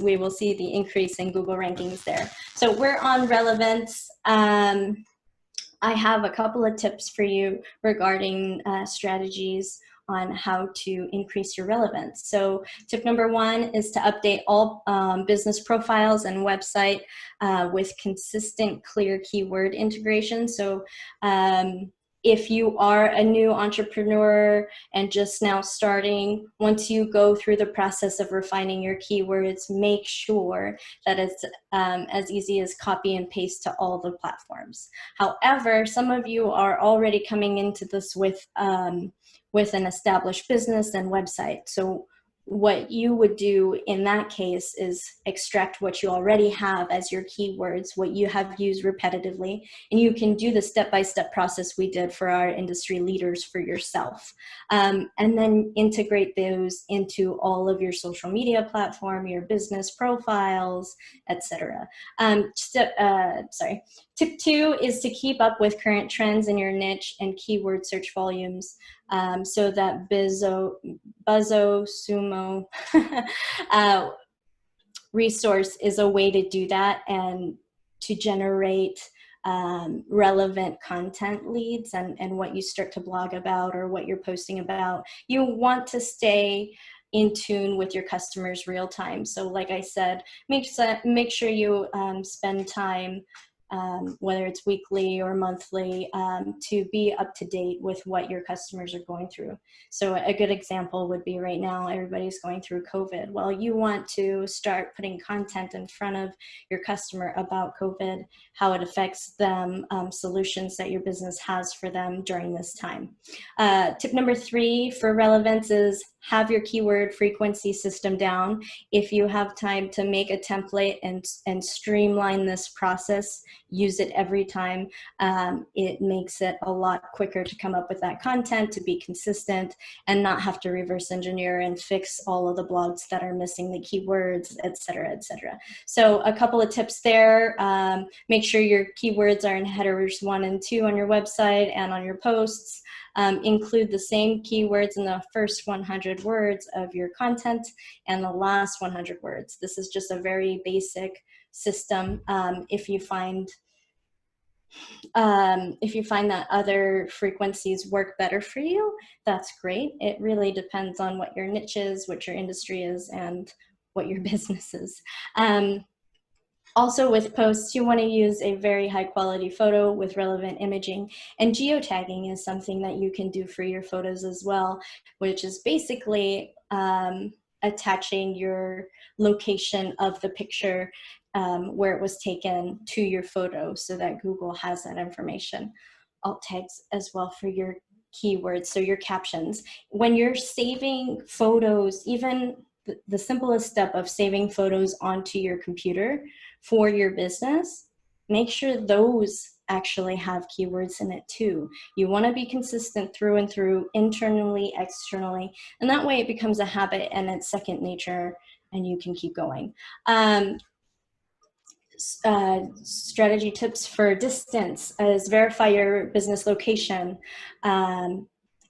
we will see the increase in Google rankings there. So we're on relevance. I have a couple of tips for you regarding strategies on how to increase your relevance. So tip number 1 is to update all business profiles and website with consistent, clear keyword integration. So if you are a new entrepreneur and just now starting, once you go through the process of refining your keywords, make sure that it's as easy as copy and paste to all the platforms. However, some of you are already coming into this with an established business and website. So what you would do in that case is extract what you already have as your keywords, what you have used repetitively, and you can do the step-by-step process we did for our industry leaders for yourself. And then integrate those into all of your social media platform, your business profiles, etc. Tip 2 is to keep up with current trends in your niche and keyword search volumes, so that BuzzSumo resource is a way to do that and to generate relevant content leads and what you start to blog about or what you're posting about. You want to stay in tune with your customers real time. So like I said, make sure you spend time, whether it's weekly or monthly, to be up to date with what your customers are going through. So a good example would be right now, everybody's going through COVID. Well, you want to start putting content in front of your customer about COVID, how it affects them, solutions that your business has for them during this time. Tip number 3 for relevance is have your keyword frequency system down. If you have time to make a template and streamline this process, use it every time. It makes it a lot quicker to come up with that content, to be consistent, and not have to reverse engineer and fix all of the blogs that are missing the keywords, et cetera, et cetera. So a couple of tips there. Make sure your keywords are in headers 1 and 2 on your website and on your posts. Include the same keywords in the first 100 words of your content and the last 100 words. This is just a very basic system. If you find that other frequencies work better for you, that's great. It really depends on what your niche is, what your industry is, and what your business is. Also with posts, you want to use a very high quality photo with relevant imaging, and geotagging is something that you can do for your photos as well, which is basically attaching your location of the picture where it was taken to your photo so that Google has that information. Alt tags as well for your keywords, so your captions. When you're saving photos, even the simplest step of saving photos onto your computer for your business, make sure those actually have keywords in it too. You want to be consistent through and through, internally, externally, and that way it becomes a habit and it's second nature and you can keep going. Strategy tips for distance is verify your business location.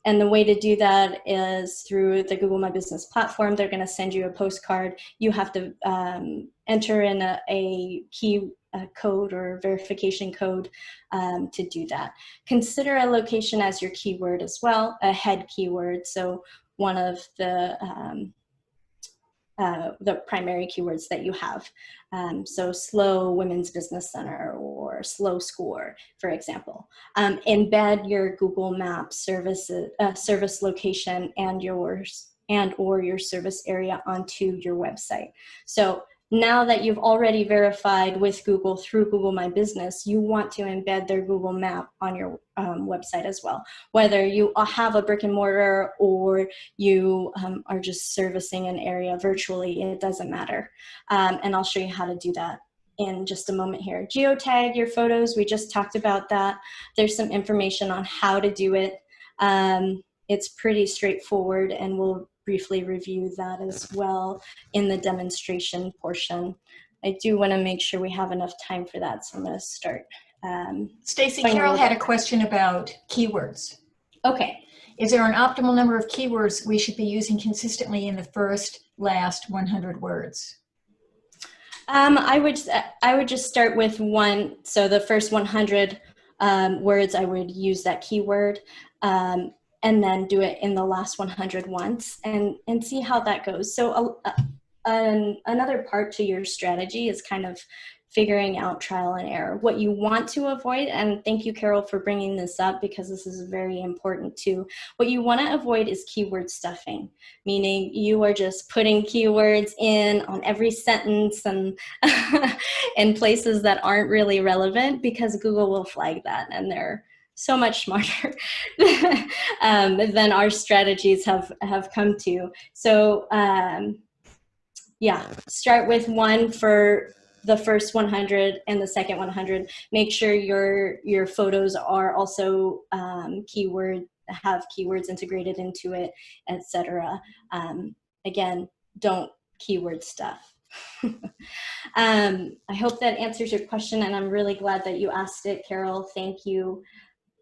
And the way to do that is through the Google My Business platform. They're going to send you a postcard. You have to enter in a key code or verification code to do that. Consider a location as your keyword as well, a head keyword. So one of the primary keywords that you have. So slow women's business center or slow score, for example. Embed your Google Maps service location and or your service area onto your website. So now that you've already verified with Google through Google My Business, you want to embed their Google Map on your website as well. Whether you have a brick and mortar or you are just servicing an area virtually, it doesn't matter. And I'll show you how to do that in just a moment here. Geotag your photos, we just talked about that. There's some information on how to do it. It's pretty straightforward, and we'll briefly review that as well in the demonstration portion. I do want to make sure we have enough time for that, so I'm going to start. Stacy, Carol had a question about keywords. Okay. Is there an optimal number of keywords we should be using consistently in the last 100 words? I would just start with one. So the first 100 words, I would use that keyword. And then do it in the last 100 once and see how that goes. So another part to your strategy is kind of figuring out trial and error. What you want to avoid, and thank you, Carol, for bringing this up because this is very important too. What you want to avoid is keyword stuffing, meaning you are just putting keywords in on every sentence and in places that aren't really relevant, because Google will flag that, and they're so much smarter than our strategies have come to. So yeah, start with one for the first 100 and the second 100. Make sure your photos are also have keywords integrated into it, etc. Again, don't keyword stuff. I hope that answers your question, and I'm really glad that you asked it, Carol. Thank you.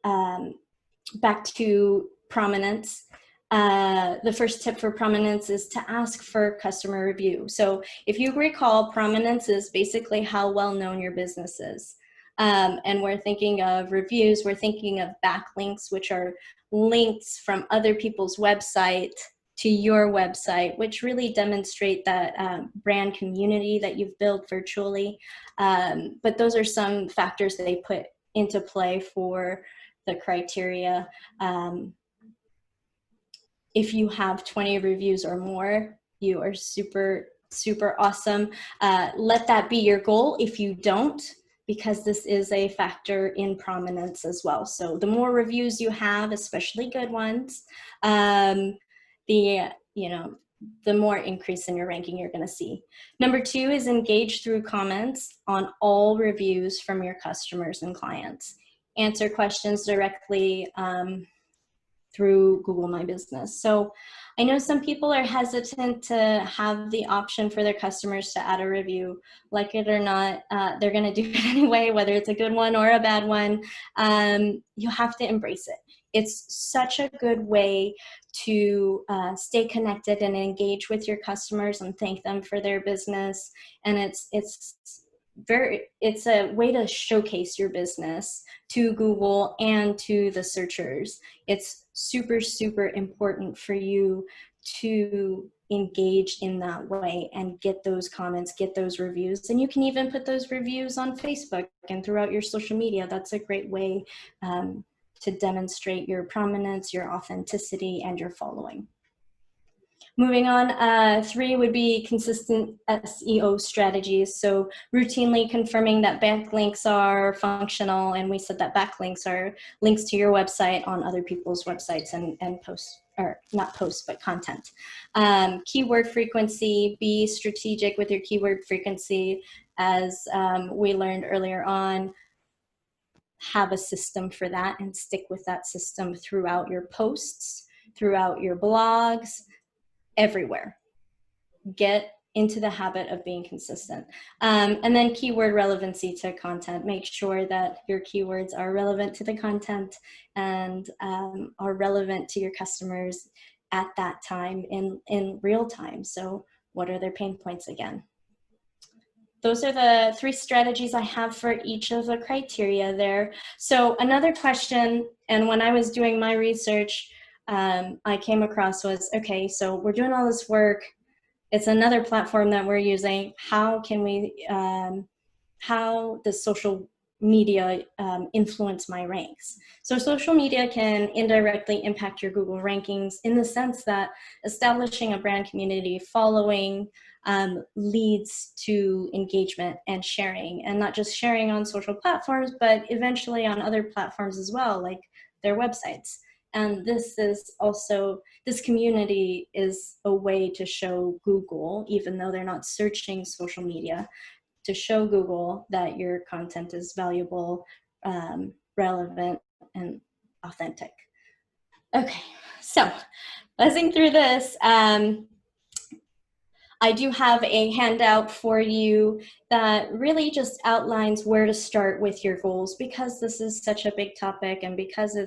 Back to prominence. The first tip for prominence is to ask for customer review. So if you recall, prominence is basically how well known your business is. And we're thinking of reviews, we're thinking of backlinks, which are links from other people's website to your website, which really demonstrate that brand community that you've built virtually. But those are some factors that they put into play for the criteria. If you have 20 reviews or more, you are super, super awesome. Let that be your goal. If you don't, because this is a factor in prominence as well. So the more reviews you have, especially good ones, the more increase in your ranking you're going to see. Number 2 is engage through comments on all reviews from your customers and clients. Answer questions directly through Google My Business. So I know some people are hesitant to have the option for their customers to add a review. Like it or not, they're going to do it anyway, whether it's a good one or a bad one. You have to embrace it. It's such a good way to stay connected and engage with your customers and thank them for their business. And it's a way to showcase your business to Google and to the searchers. It's super, super important for you to engage in that way and get those comments, get those reviews. And you can even put those reviews on Facebook and throughout your social media. That's a great way to demonstrate your prominence, your authenticity, and your following. Moving on, 3 would be consistent SEO strategies. So routinely confirming that backlinks are functional, and we said that backlinks are links to your website on other people's websites and posts, or not posts, but content. Keyword frequency, be strategic with your keyword frequency. As we learned earlier on, have a system for that and stick with that system throughout your posts, throughout your blogs, everywhere. Get into the habit of being consistent. And then keyword relevancy to content. Make sure that your keywords are relevant to the content and are relevant to your customers at that time in real time. So what are their pain points again? Those are the 3 strategies I have for each of the criteria there. So another question, and when I was doing my research, I came across was, okay, so we're doing all this work. It's another platform that we're using. How can we, how does social media influence my ranks? So social media can indirectly impact your Google rankings in the sense that establishing a brand community following leads to engagement and sharing, and not just sharing on social platforms, but eventually on other platforms as well, like their websites. And this community is a way to show Google, even though they're not searching social media, to show Google that your content is valuable, relevant, and authentic. Okay, so buzzing through this, I do have a handout for you that really just outlines where to start with your goals, because this is such a big topic and because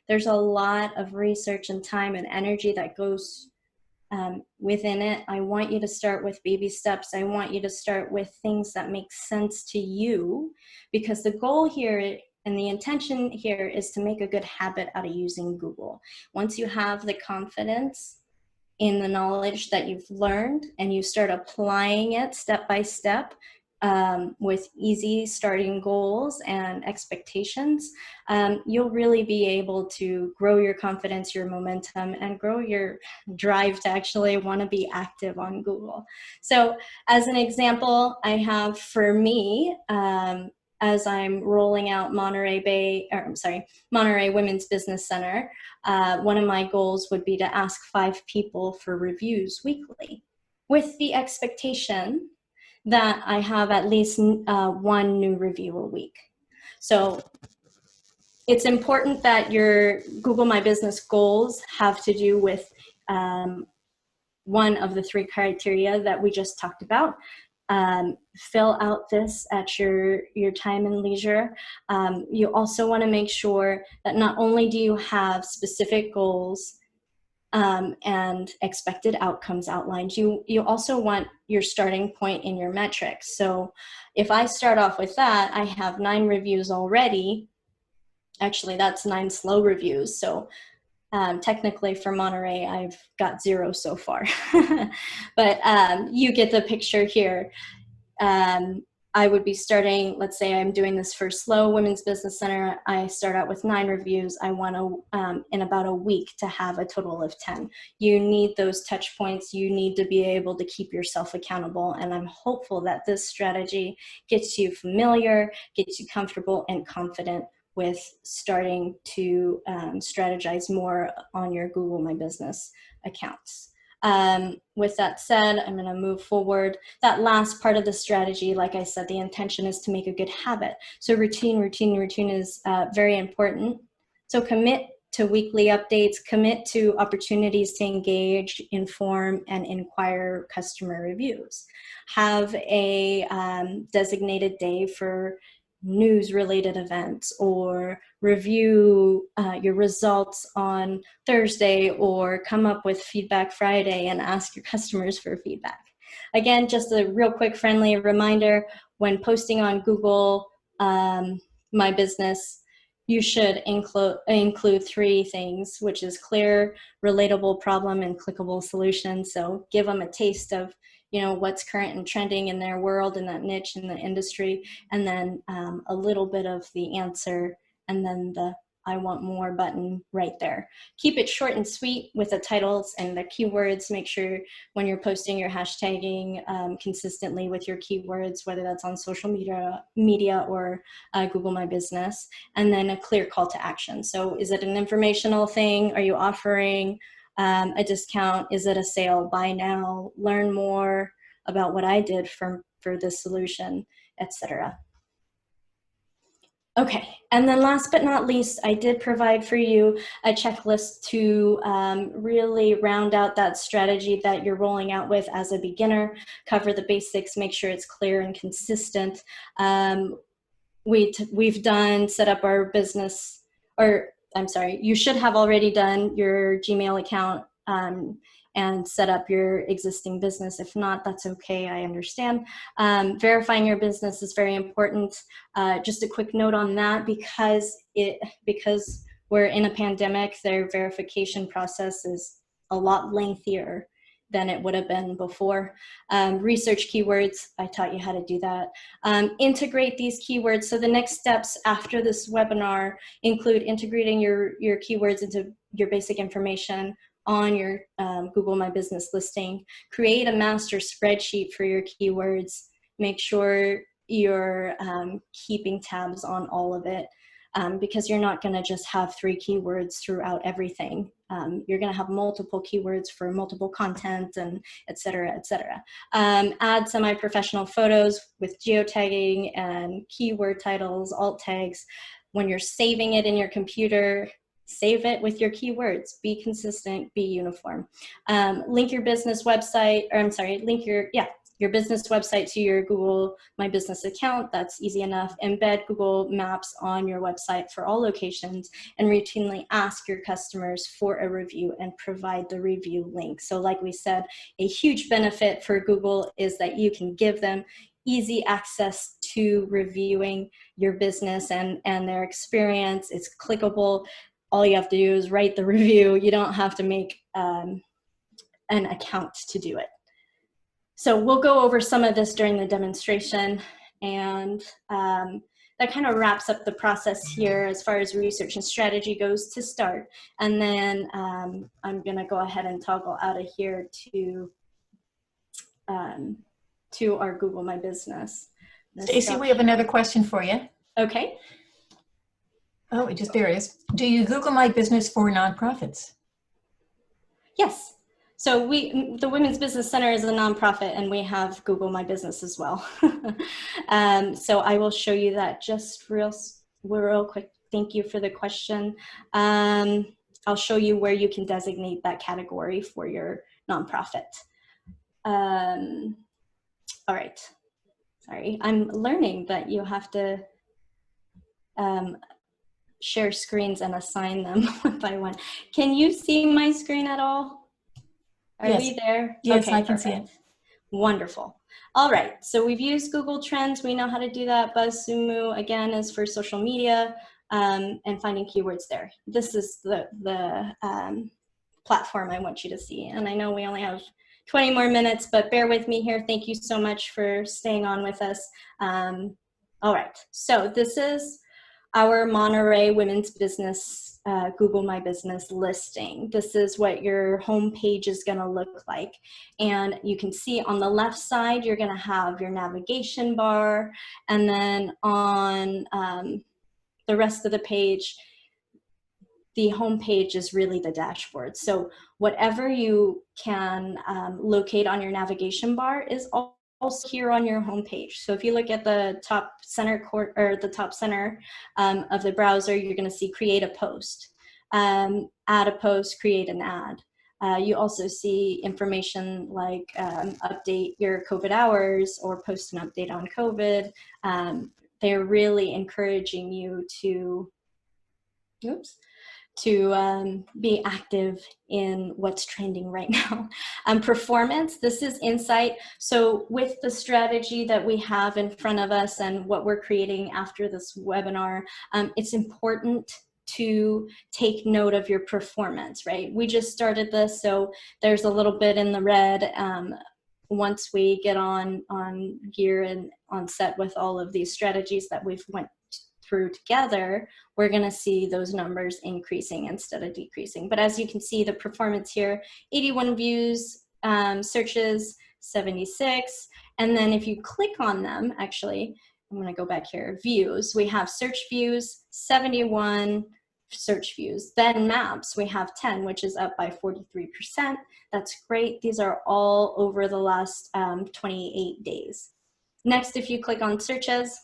there's a lot of research and time and energy that goes within it. I want you to start with baby steps. I want you to start with things that make sense to you, because the goal here and the intention here is to make a good habit out of using Google. Once you have the confidence in the knowledge that you've learned and you start applying it step by step, with easy starting goals and expectations, you'll really be able to grow your confidence, your momentum, and grow your drive to actually want to be active on Google. So as an example, I have for me, as I'm rolling out Monterey Women's Business Center, one of my goals would be to ask 5 people for reviews weekly, with the expectation that I have at least 1 new review a week. So it's important that your Google My Business goals have to do with one of the 3 criteria that we just talked about. Fill out this at your time and leisure. You also want to make sure that not only do you have specific goals and expected outcomes outlined, you also want your starting point in your metrics. So if I start off with that, I have 9 reviews already. Actually, that's 9 slow reviews. So technically for Monterey, I've got 0 so far. But you get the picture here. I would be starting, let's say I'm doing this for Slow Women's Business Center. I start out with 9 reviews. I want to, in about a week, to have a total of 10. You need those touch points. You need to be able to keep yourself accountable. And I'm hopeful that this strategy gets you familiar, gets you comfortable and confident with starting to strategize more on your Google My Business accounts. With that said, I'm going to move forward. That last part of the strategy, like I said, the intention is to make a good habit. So routine is very important. So commit to weekly updates, commit to opportunities to engage, inform, and inquire customer reviews. Have a designated day for news-related events, or review your results on Thursday, or come up with Feedback Friday and ask your customers for feedback. Again, just a real quick friendly reminder, when posting on Google My Business, you should include 3 things, which is clear, relatable problem, and clickable solution. So give them a taste of what's current and trending in their world, in that niche, in the industry, and then a little bit of the answer, and then the I want more button right there. Keep it short and sweet with the titles and the keywords. Make sure when you're posting, you're hashtagging consistently with your keywords, whether that's on social media or Google My Business, and then a clear call to action. So is it an informational thing? Are you offering a discount? Is it a sale? Buy now, learn more about what I did for this solution, etc. Okay, and then last but not least, I did provide for you a checklist to really round out that strategy that you're rolling out with as a beginner. Cover the basics, make sure it's clear and consistent. We've done set up our business, or I'm sorry, you should have already done your Gmail account and set up your existing business. If not, that's okay, I understand. Verifying your business is very important. Just a quick note on that, because we're in a pandemic, their verification process is a lot lengthier than it would have been before. Research keywords, I taught you how to do that. Integrate these keywords. So the next steps after this webinar include integrating your keywords into your basic information on your Google My Business listing. Create a master spreadsheet for your keywords. Make sure you're keeping tabs on all of it, because you're not going to just have 3 keywords throughout everything. You're going to have multiple keywords for multiple content, and et cetera, et cetera. Add semi-professional photos with geotagging and keyword titles, alt tags. When you're saving it in your computer, save it with your keywords. Be consistent, be uniform. Link your business website, or I'm sorry, link your business website to your Google My Business account. That's easy enough. Embed Google Maps on your website for all locations, and routinely ask your customers for a review and provide the review link. So like we said, a huge benefit for Google is that you can give them easy access to reviewing your business and their experience. It's clickable. All you have to do is write the review. You don't have to make an account to do it. So we'll go over some of this during the demonstration, and that kind of wraps up the process here as far as research and strategy goes to start. And then I'm gonna go ahead and toggle out of here to our Google My Business. Stacy, we have another question for you. Okay. Oh, there it is. Do you Google My Business for nonprofits? Yes. So the Women's Business Center is a nonprofit, and we have Google My Business as well. So I will show you that just real quick. Thank you for the question. I'll show you where you can designate that category for your nonprofit. All right. Sorry, I'm learning that you have to share screens and assign them one by one. Can you see my screen at all? Are Yes. we there? Yes, okay, I can perfect. see it. Wonderful. All right, so we've used Google Trends. We know how to do that. BuzzSumo, again, is for social media and finding keywords there. This is the platform I want you to see. And I know we only have 20 more minutes, but bear with me here. Thank you so much for staying on with us. All right, so this is our Monterey Women's Business Google My Business listing. This is what your home page is going to look like. And you can see on the left side, you're going to have your navigation bar. And then on the rest of the page, the home page is really the dashboard. So whatever you can locate on your navigation bar is also here on your home page. So if you look at the top center or the top center of the browser, you're going to see create a post, add a post, create an ad. You also see information like update your COVID hours or post an update on COVID. They're really encouraging you to, be active in what's trending right now. Performance, this is insight. So with the strategy that we have in front of us and what we're creating after this webinar, it's important to take note of your performance, right? We just started this, so there's a little bit in the red. Once we get on gear and on set with all of these strategies that we've went through together, we're going to see those numbers increasing instead of decreasing. But as you can see, the performance here, 81 views, searches, 76. And then if you click on them, actually, I'm going to go back here, views, we have search views, 71 search views. Then maps, we have 10, which is up by 43%. That's great. These are all over the last 28 days. Next, if you click on searches,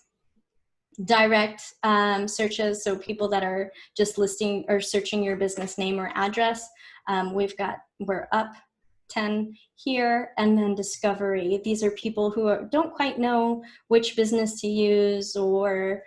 direct searches, so people that are just listing or searching your business name or address, we're up 10 here. And then discovery, these are people who don't quite know which business to use or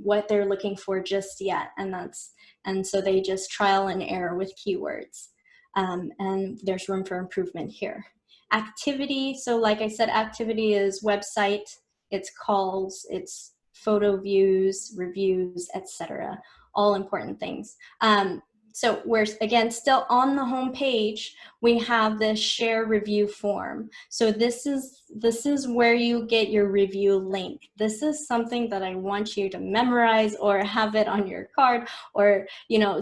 what they're looking for just yet, and so they just trial and error with keywords, and there's room for improvement here. Activity, so like I said, activity is website, it's calls, it's photo views, reviews, etc. All important things. So we're, again, still on the home page, we have this share review form. So this is where you get your review link. This is something that I want you to memorize or have it on your card, or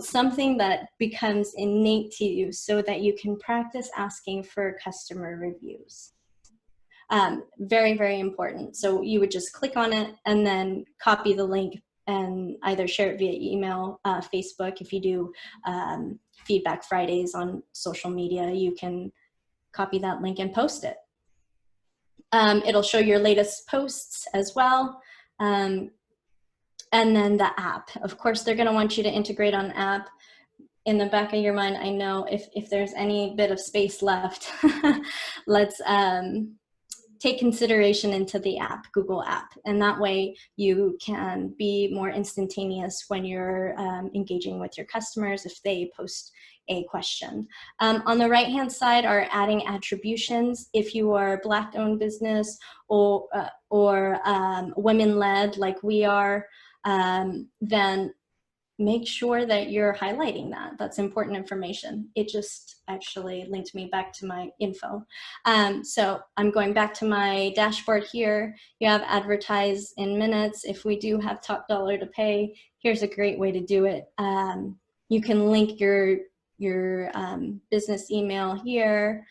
something that becomes innate to you so that you can practice asking for customer reviews. Very, very important. So you would just click on it and then copy the link and either share it via email, Facebook. If you do Feedback Fridays on social media, you can copy that link and post it. It'll show your latest posts as well. And then the app. Of course, they're going to want you to integrate on the app. In the back of your mind, I know if there's any bit of space left, let's take consideration into the app, Google app, and that way you can be more instantaneous when you're engaging with your customers if they post a question. On the right-hand side are adding attributions. If you are a Black-owned business or women-led like we are, then make sure that you're highlighting that. That's important information. It just actually linked me back to my info. So I'm going back to my dashboard here. You have advertise in minutes. If we do have top dollar to pay, here's a great way to do it. You can link your business email here.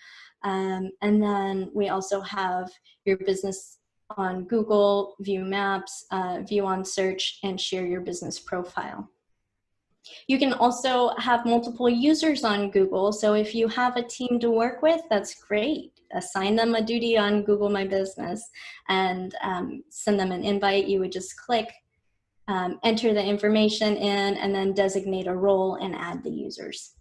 And then we also have your business on Google, view maps, view on search, and share your business profile. You can also have multiple users on Google. So if you have a team to work with, that's great. Assign them a duty on Google My Business and send them an invite. You would just click, enter the information in, and then designate a role and add the users.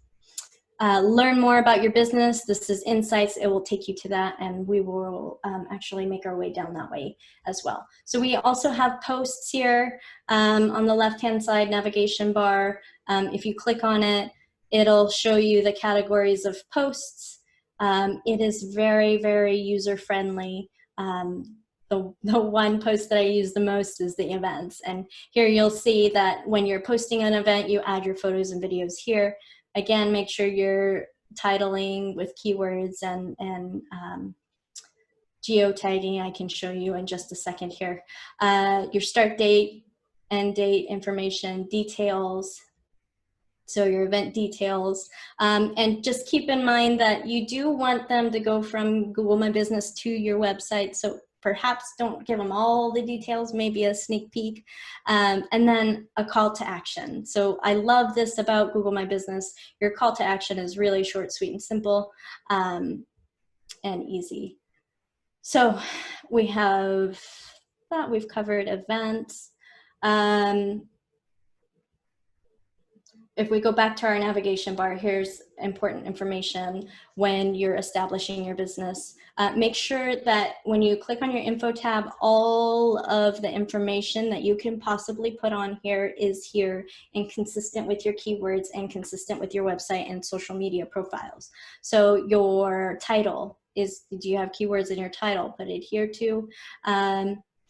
Learn more about your business. This is Insights. It will take you to that, and we will actually make our way down that way as well. So we also have posts here on the left-hand side navigation bar. If you click on it, it'll show you the categories of posts. It is very, very user-friendly. The one post that I use the most is the events. And here you'll see that when you're posting an event, you add your photos and videos here. Again, make sure you're titling with keywords and geotagging. I can show you in just a second here. Your start date, end date information, details, so your event details. And just keep in mind that you do want them to go from Google My Business to your website. So perhaps don't give them all the details, maybe a sneak peek, and then a call to action. So I love this about Google My Business. Your call to action is really short, sweet, and simple, and easy. So we have that. We've covered events. If we go back to our navigation bar, here's important information when you're establishing your business. Make sure that when you click on your info tab, all of the information that you can possibly put on here is here and consistent with your keywords and consistent with your website and social media profiles. So your title is, do you have keywords in your title? Put it here too.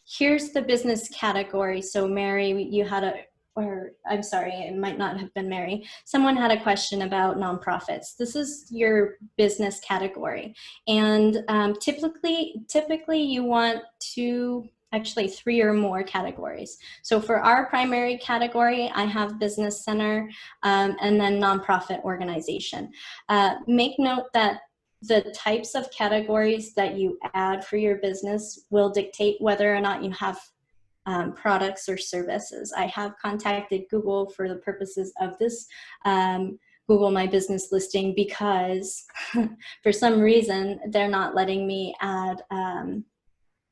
Here's the business category. So Mary, you had a, or I'm sorry, it might not have been Mary. Someone had a question about nonprofits. This is your business category. And typically you want to, actually 3 or more categories. So for our primary category, I have business center and then nonprofit organization. Make note that the types of categories that you add for your business will dictate whether or not you have products or services. I have contacted Google for the purposes of this Google My Business listing because for some reason they're not letting me add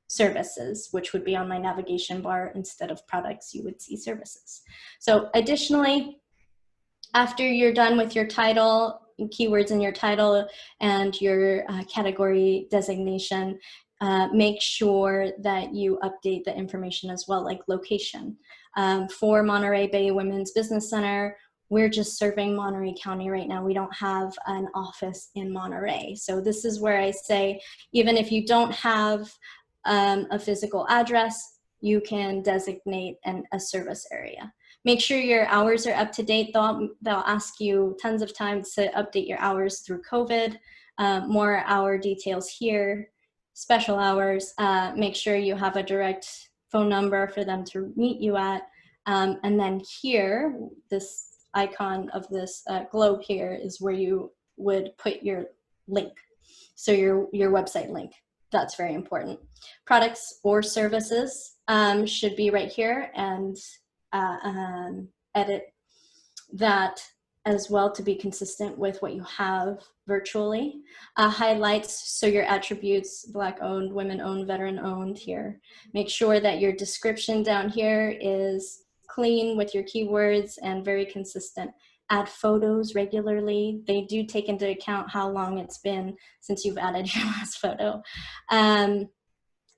services, which would be on my navigation bar. Instead of products, you would see services. So additionally, after you're done with your title, keywords in your title and your category designation, make sure that you update the information as well, like location. For Monterey Bay Women's Business Center, we're just serving Monterey County right now. We don't have an office in Monterey. So this is where I say, even if you don't have a physical address, you can designate a service area. Make sure your hours are up to date. They'll ask you tons of times to update your hours through COVID. More hour details here. Special hours, make sure you have a direct phone number for them to meet you at. And then here, this icon of this globe here is where you would put your link. So your website link, that's very important. Products or services should be right here, and edit that as well to be consistent with what you have virtually. Highlights, so your attributes, Black owned, women owned, veteran owned here. Make sure that your description down here is clean with your keywords and very consistent. Add photos regularly. They do take into account how long it's been since you've added your last photo.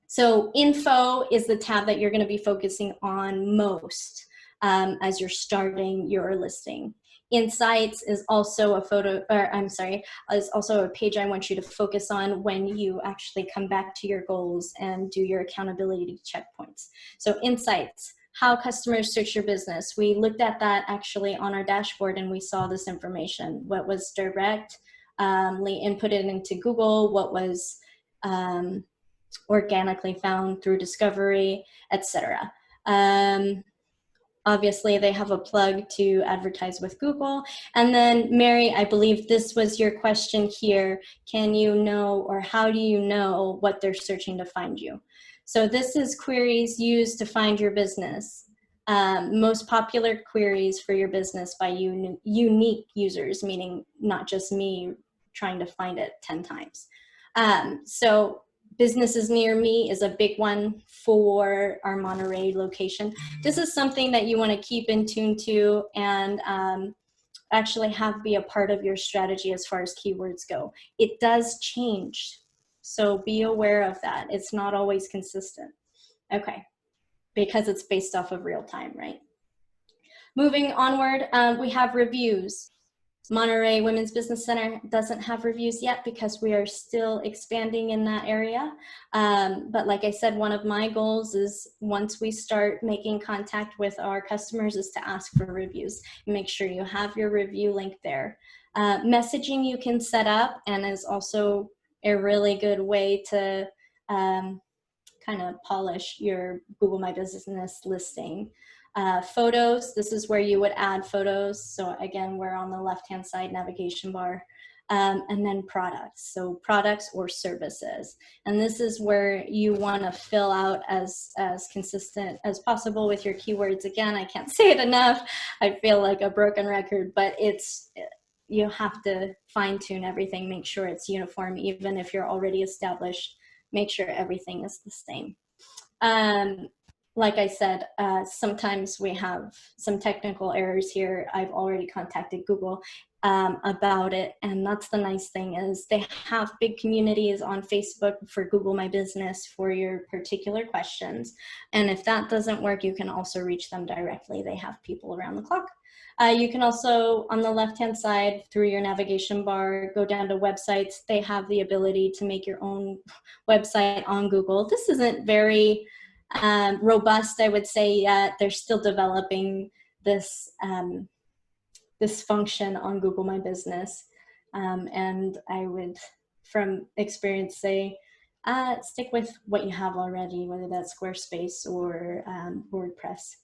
So info is the tab that you're going to be focusing on most as you're starting your listing. Insights is also is also a page I want you to focus on when you actually come back to your goals and do your accountability checkpoints. So Insights, how customers search your business. We looked at that actually on our dashboard and we saw this information. What was directly inputted into Google, what was organically found through discovery, etc. Obviously, they have a plug to advertise with Google. And then, Mary, I believe this was your question here. Can you know, or how do you know what they're searching to find you? So this is queries used to find your business. Most popular queries for your business by unique users, meaning not just me trying to find it 10 times. So businesses near me is a big one for our Monterey location. This is something that you want to keep in tune to and actually have be a part of your strategy as far as keywords go. It does change, so be aware of that. It's not always consistent. Okay, because it's based off of real time, right? Moving onward, we have reviews. Monterey Women's Business Center doesn't have reviews yet because we are still expanding in that area. But like I said, one of my goals is once we start making contact with our customers is to ask for reviews. Make sure you have your review link there. Messaging you can set up and is also a really good way to kind of polish your Google My Business listing. Photos, this is where you would add photos. So again, we're on the left-hand side navigation bar. And then products, so products or services. And this is where you want to fill out as consistent as possible with your keywords. Again, I can't say it enough. I feel like a broken record, but you have to fine tune everything, make sure it's uniform, even if you're already established, make sure everything is the same. Like I said, sometimes we have some technical errors here. I've already contacted Google about it, and that's the nice thing is they have big communities on Facebook for Google My Business for your particular questions. And if that doesn't work, you can also reach them directly. They have people around the clock. You can also, on the left-hand side, through your navigation bar, go down to websites. They have the ability to make your own website on Google. This isn't very robust, I would say, yet. They're still developing this this function on Google My Business, and I would, from experience, say stick with what you have already, whether that's Squarespace or WordPress.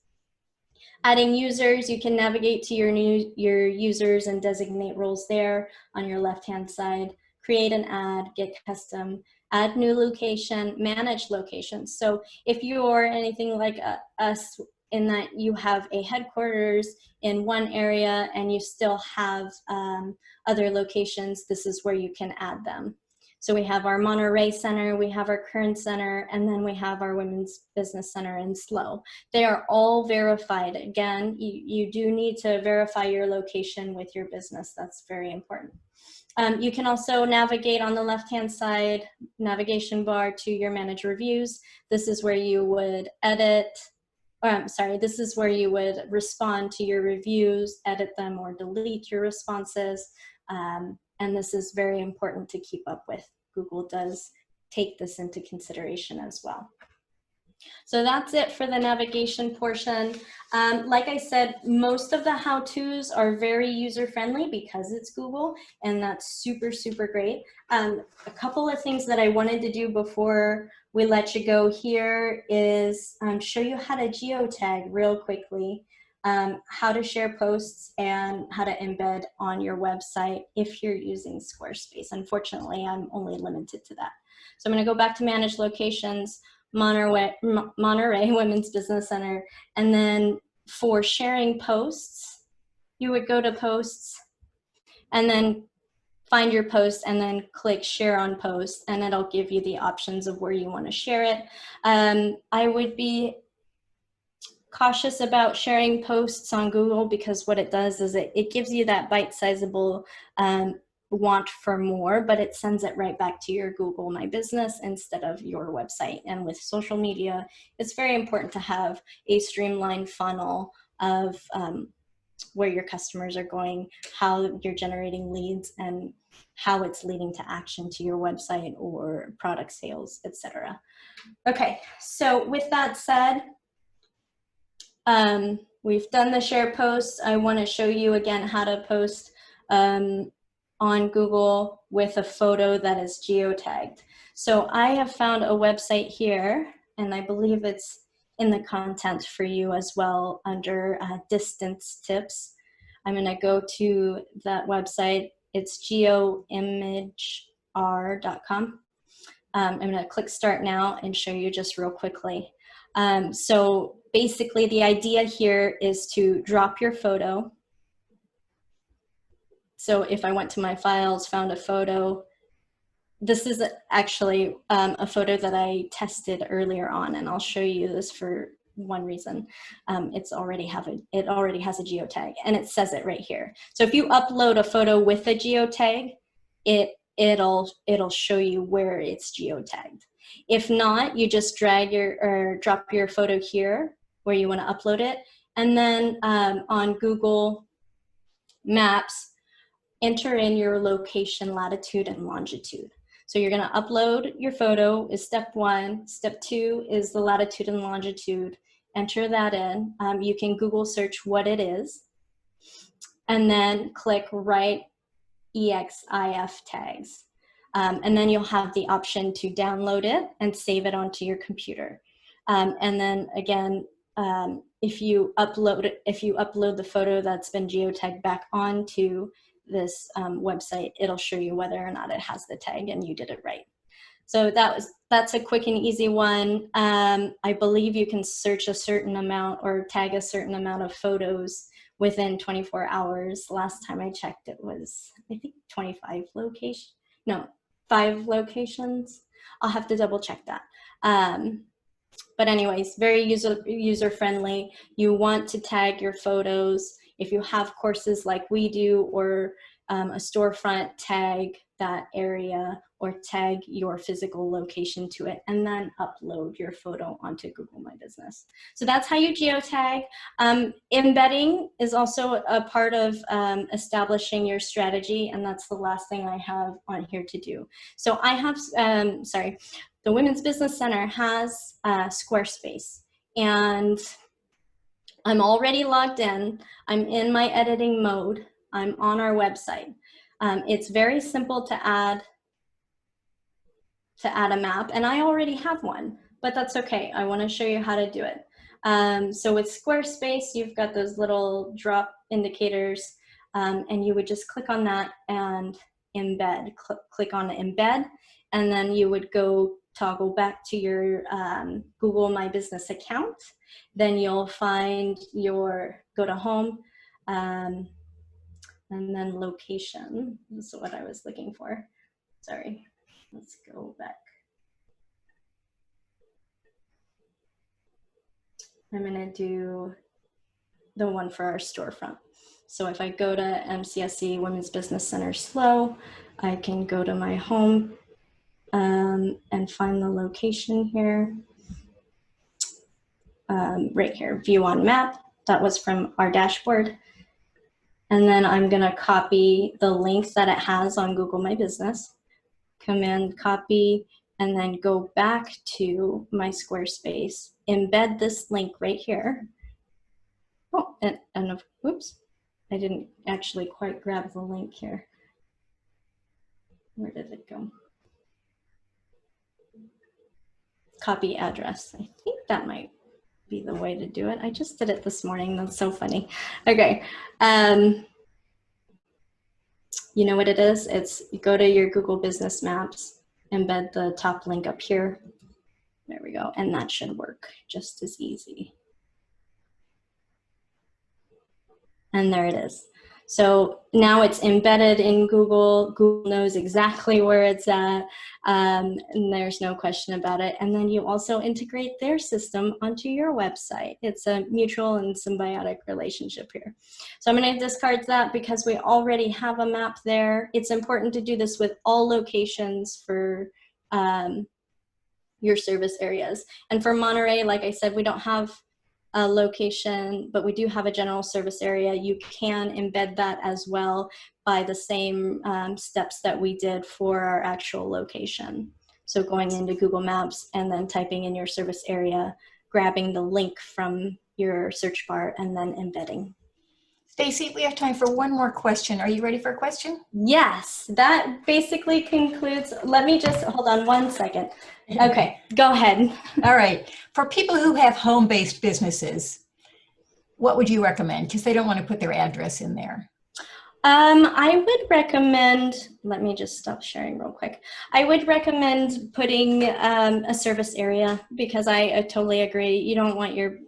Adding users, you can navigate to your users and designate roles there on your left-hand side. Create an ad, get custom, add new location, manage locations. So if you're anything like us in that you have a headquarters in one area and you still have other locations, this is where you can add them. So we have our Monterey Center, we have our Kern Center, and then we have our Women's Business Center in SLO. They are all verified. Again, you do need to verify your location with your business. That's very important. You can also navigate on the left-hand side navigation bar to your manage reviews. This is where you would this is where you would respond to your reviews, edit them or delete your responses. And this is very important to keep up with. Google does take this into consideration as well. So that's it for the navigation portion. Like I said, most of the how-tos are very user-friendly because it's Google, and that's super, super great. A couple of things that I wanted to do before we let you go here is show you how to geotag real quickly, how to share posts, and how to embed on your website if you're using Squarespace. Unfortunately, I'm only limited to that. So I'm going to go back to Manage Locations, Monterey Women's Business Center, and then for sharing posts, you would go to Posts, and then find your post, and then click Share on Post, and it'll give you the options of where you want to share it. I would be cautious about sharing posts on Google because what it does is it gives you that bite-sizable want for more, but it sends it right back to your Google My Business instead of your website. And with social media, it's very important to have a streamlined funnel of where your customers are going, how you're generating leads, and how it's leading to action to your website or product sales, etc. Okay, so with that said, we've done the share posts. I want to show you again how to post on Google with a photo that is geotagged. So I have found a website here, and I believe it's in the content for you as well under distance tips. I'm going to go to that website. It's geoimagr.com. I'm going to click start now and show you just real quickly. So basically the idea here is to drop your photo. So if I went to my files, found a photo, this is actually a photo that I tested earlier on, and I'll show you this for one reason. It already has a geotag, and it says it right here. So if you upload a photo with a geotag, it'll show you where it's geotagged. If not, you just drag or drop your photo here where you want to upload it, and then on Google Maps, enter in your location, latitude, and longitude. So you're going to upload your photo is step 1. Step 2 is the latitude and longitude. Enter that in. You can Google search what it is, and then click Write EXIF tags. And then you'll have the option to download it and save it onto your computer. And then again, if you upload the photo that's been geotagged back onto this website, it'll show you whether or not it has the tag and you did it right. So that's a quick and easy one. I believe you can search a certain amount or tag a certain amount of photos within 24 hours. Last time I checked, it was, I think, 5 locations. I'll have to double check that. But anyways, very user friendly. You want to tag your photos. If you have courses like we do, or a storefront, tag that area or tag your physical location to it, and then upload your photo onto Google My Business. So that's how you geotag. Embedding is also a part of establishing your strategy, and that's the last thing I have on here to do. So I have, the Women's Business Center has Squarespace, and I'm already logged in. I'm in my editing mode. I'm on our website. It's very simple to add a map, and I already have one, but that's okay. I want to show you how to do it. So with Squarespace, you've got those little drop indicators, and you would just click on that and embed. Click on embed, and then you would go toggle back to your Google My Business account. Then you'll find go to home, and then location. This is what I was looking for. Sorry, let's go back. I'm gonna do the one for our storefront. So if I go to MCSC Women's Business Center SLO, I can go to my home and find the location here. Right here, view on map. That was from our dashboard. And then I'm gonna copy the link that it has on Google My Business, Command copy, and then go back to my Squarespace, embed this link right here. Oh, and whoops, I didn't actually quite grab the link here. Where did it go? Copy address. I think that might be the way to do it. I just did it this morning. That's so funny. Okay. You know what it is? It's you go to your Google Business Maps, embed the top link up here. There we go. And that should work just as easy. And there it is. So now it's embedded in Google. Google knows exactly where it's at, and there's no question about it. And then you also integrate their system onto your website. It's a mutual and symbiotic relationship here. So I'm going to discard that because we already have a map there. It's important to do this with all locations for your service areas. And for Monterey, like I said, we don't have a location, but we do have a general service area. You can embed that as well by the same steps that we did for our actual location. So going into Google Maps and then typing in your service area, grabbing the link from your search bar, and then embedding. Stacy, we have time for one more question. Are you ready for a question? Yes, that basically concludes. Let me just hold on one second. Okay, go ahead. All right. For people who have home-based businesses, what would you recommend? Because they don't want to put their address in there. I would recommend, let me just stop sharing real quick. I would recommend putting a service area, because I totally agree. You don't want your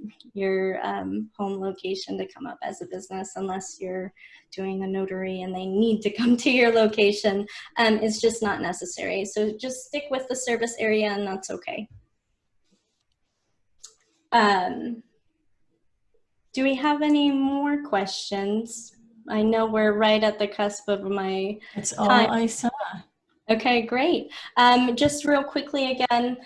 home location to come up as a business unless you're doing a notary and they need to come to your location. It's just not necessary. So just stick with the service area, and that's okay. Do we have any more questions? I know we're right at the cusp of my That's all time. I saw. Okay, great. Just real quickly again,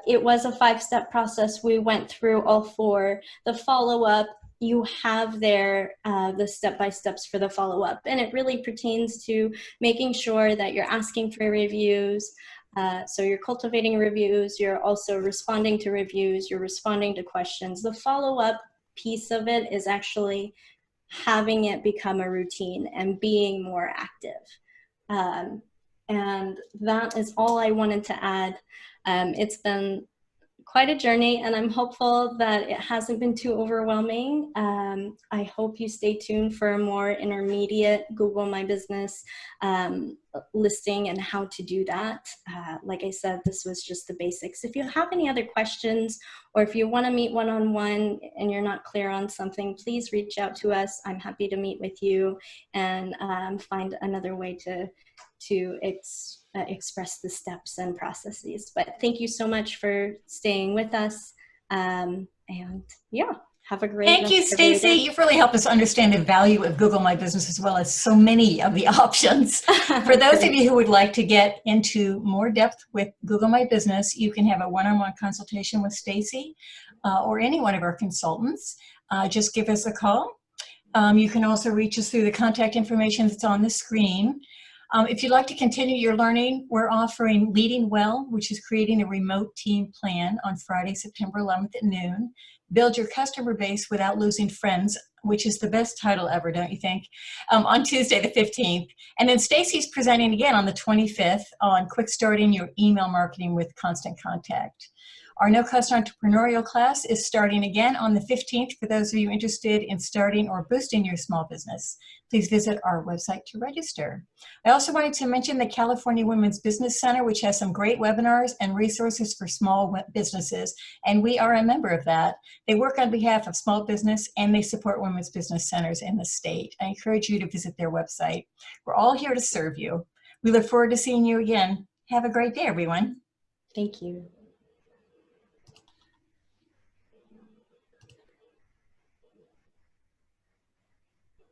it was a 5-step process. We went through all 4. The follow-up, you have there the step-by-steps for the follow-up, and it really pertains to making sure that you're asking for reviews. So you're cultivating reviews, you're also responding to reviews, you're responding to questions. The follow-up piece of it is actually having it become a routine and being more active. And that is all I wanted to add. It's been quite a journey, and I'm hopeful that it hasn't been too overwhelming. I hope you stay tuned for a more intermediate Google My Business listing and how to do that. Like I said, this was just the basics. If you have any other questions, or if you want to meet one-on-one and you're not clear on something, please reach out to us. I'm happy to meet with you and find another way to express the steps and processes. But thank you so much for staying with us. And yeah, have a great Thank you, Stacy. You've really helped us understand the value of Google My Business, as well as so many of the options. For those of you who would like to get into more depth with Google My Business, you can have a one-on-one consultation with Stacy or any one of our consultants. Just give us a call. You can also reach us through the contact information that's on the screen. If you'd like to continue your learning, we're offering Leading Well, which is creating a remote team plan, on Friday, September 11th at noon. Build Your Customer Base Without Losing Friends, which is the best title ever, don't you think? On Tuesday the 15th. And then Stacy's presenting again on the 25th on Quick Starting Your Email Marketing with Constant Contact. Our No Cost Entrepreneurial class is starting again on the 15th for those of you interested in starting or boosting your small business. Please visit our website to register. I also wanted to mention the California Women's Business Center, which has some great webinars and resources for small businesses, and we are a member of that. They work on behalf of small business, and they support women's business centers in the state. I encourage you to visit their website. We're all here to serve you. We look forward to seeing you again. Have a great day, everyone. Thank you.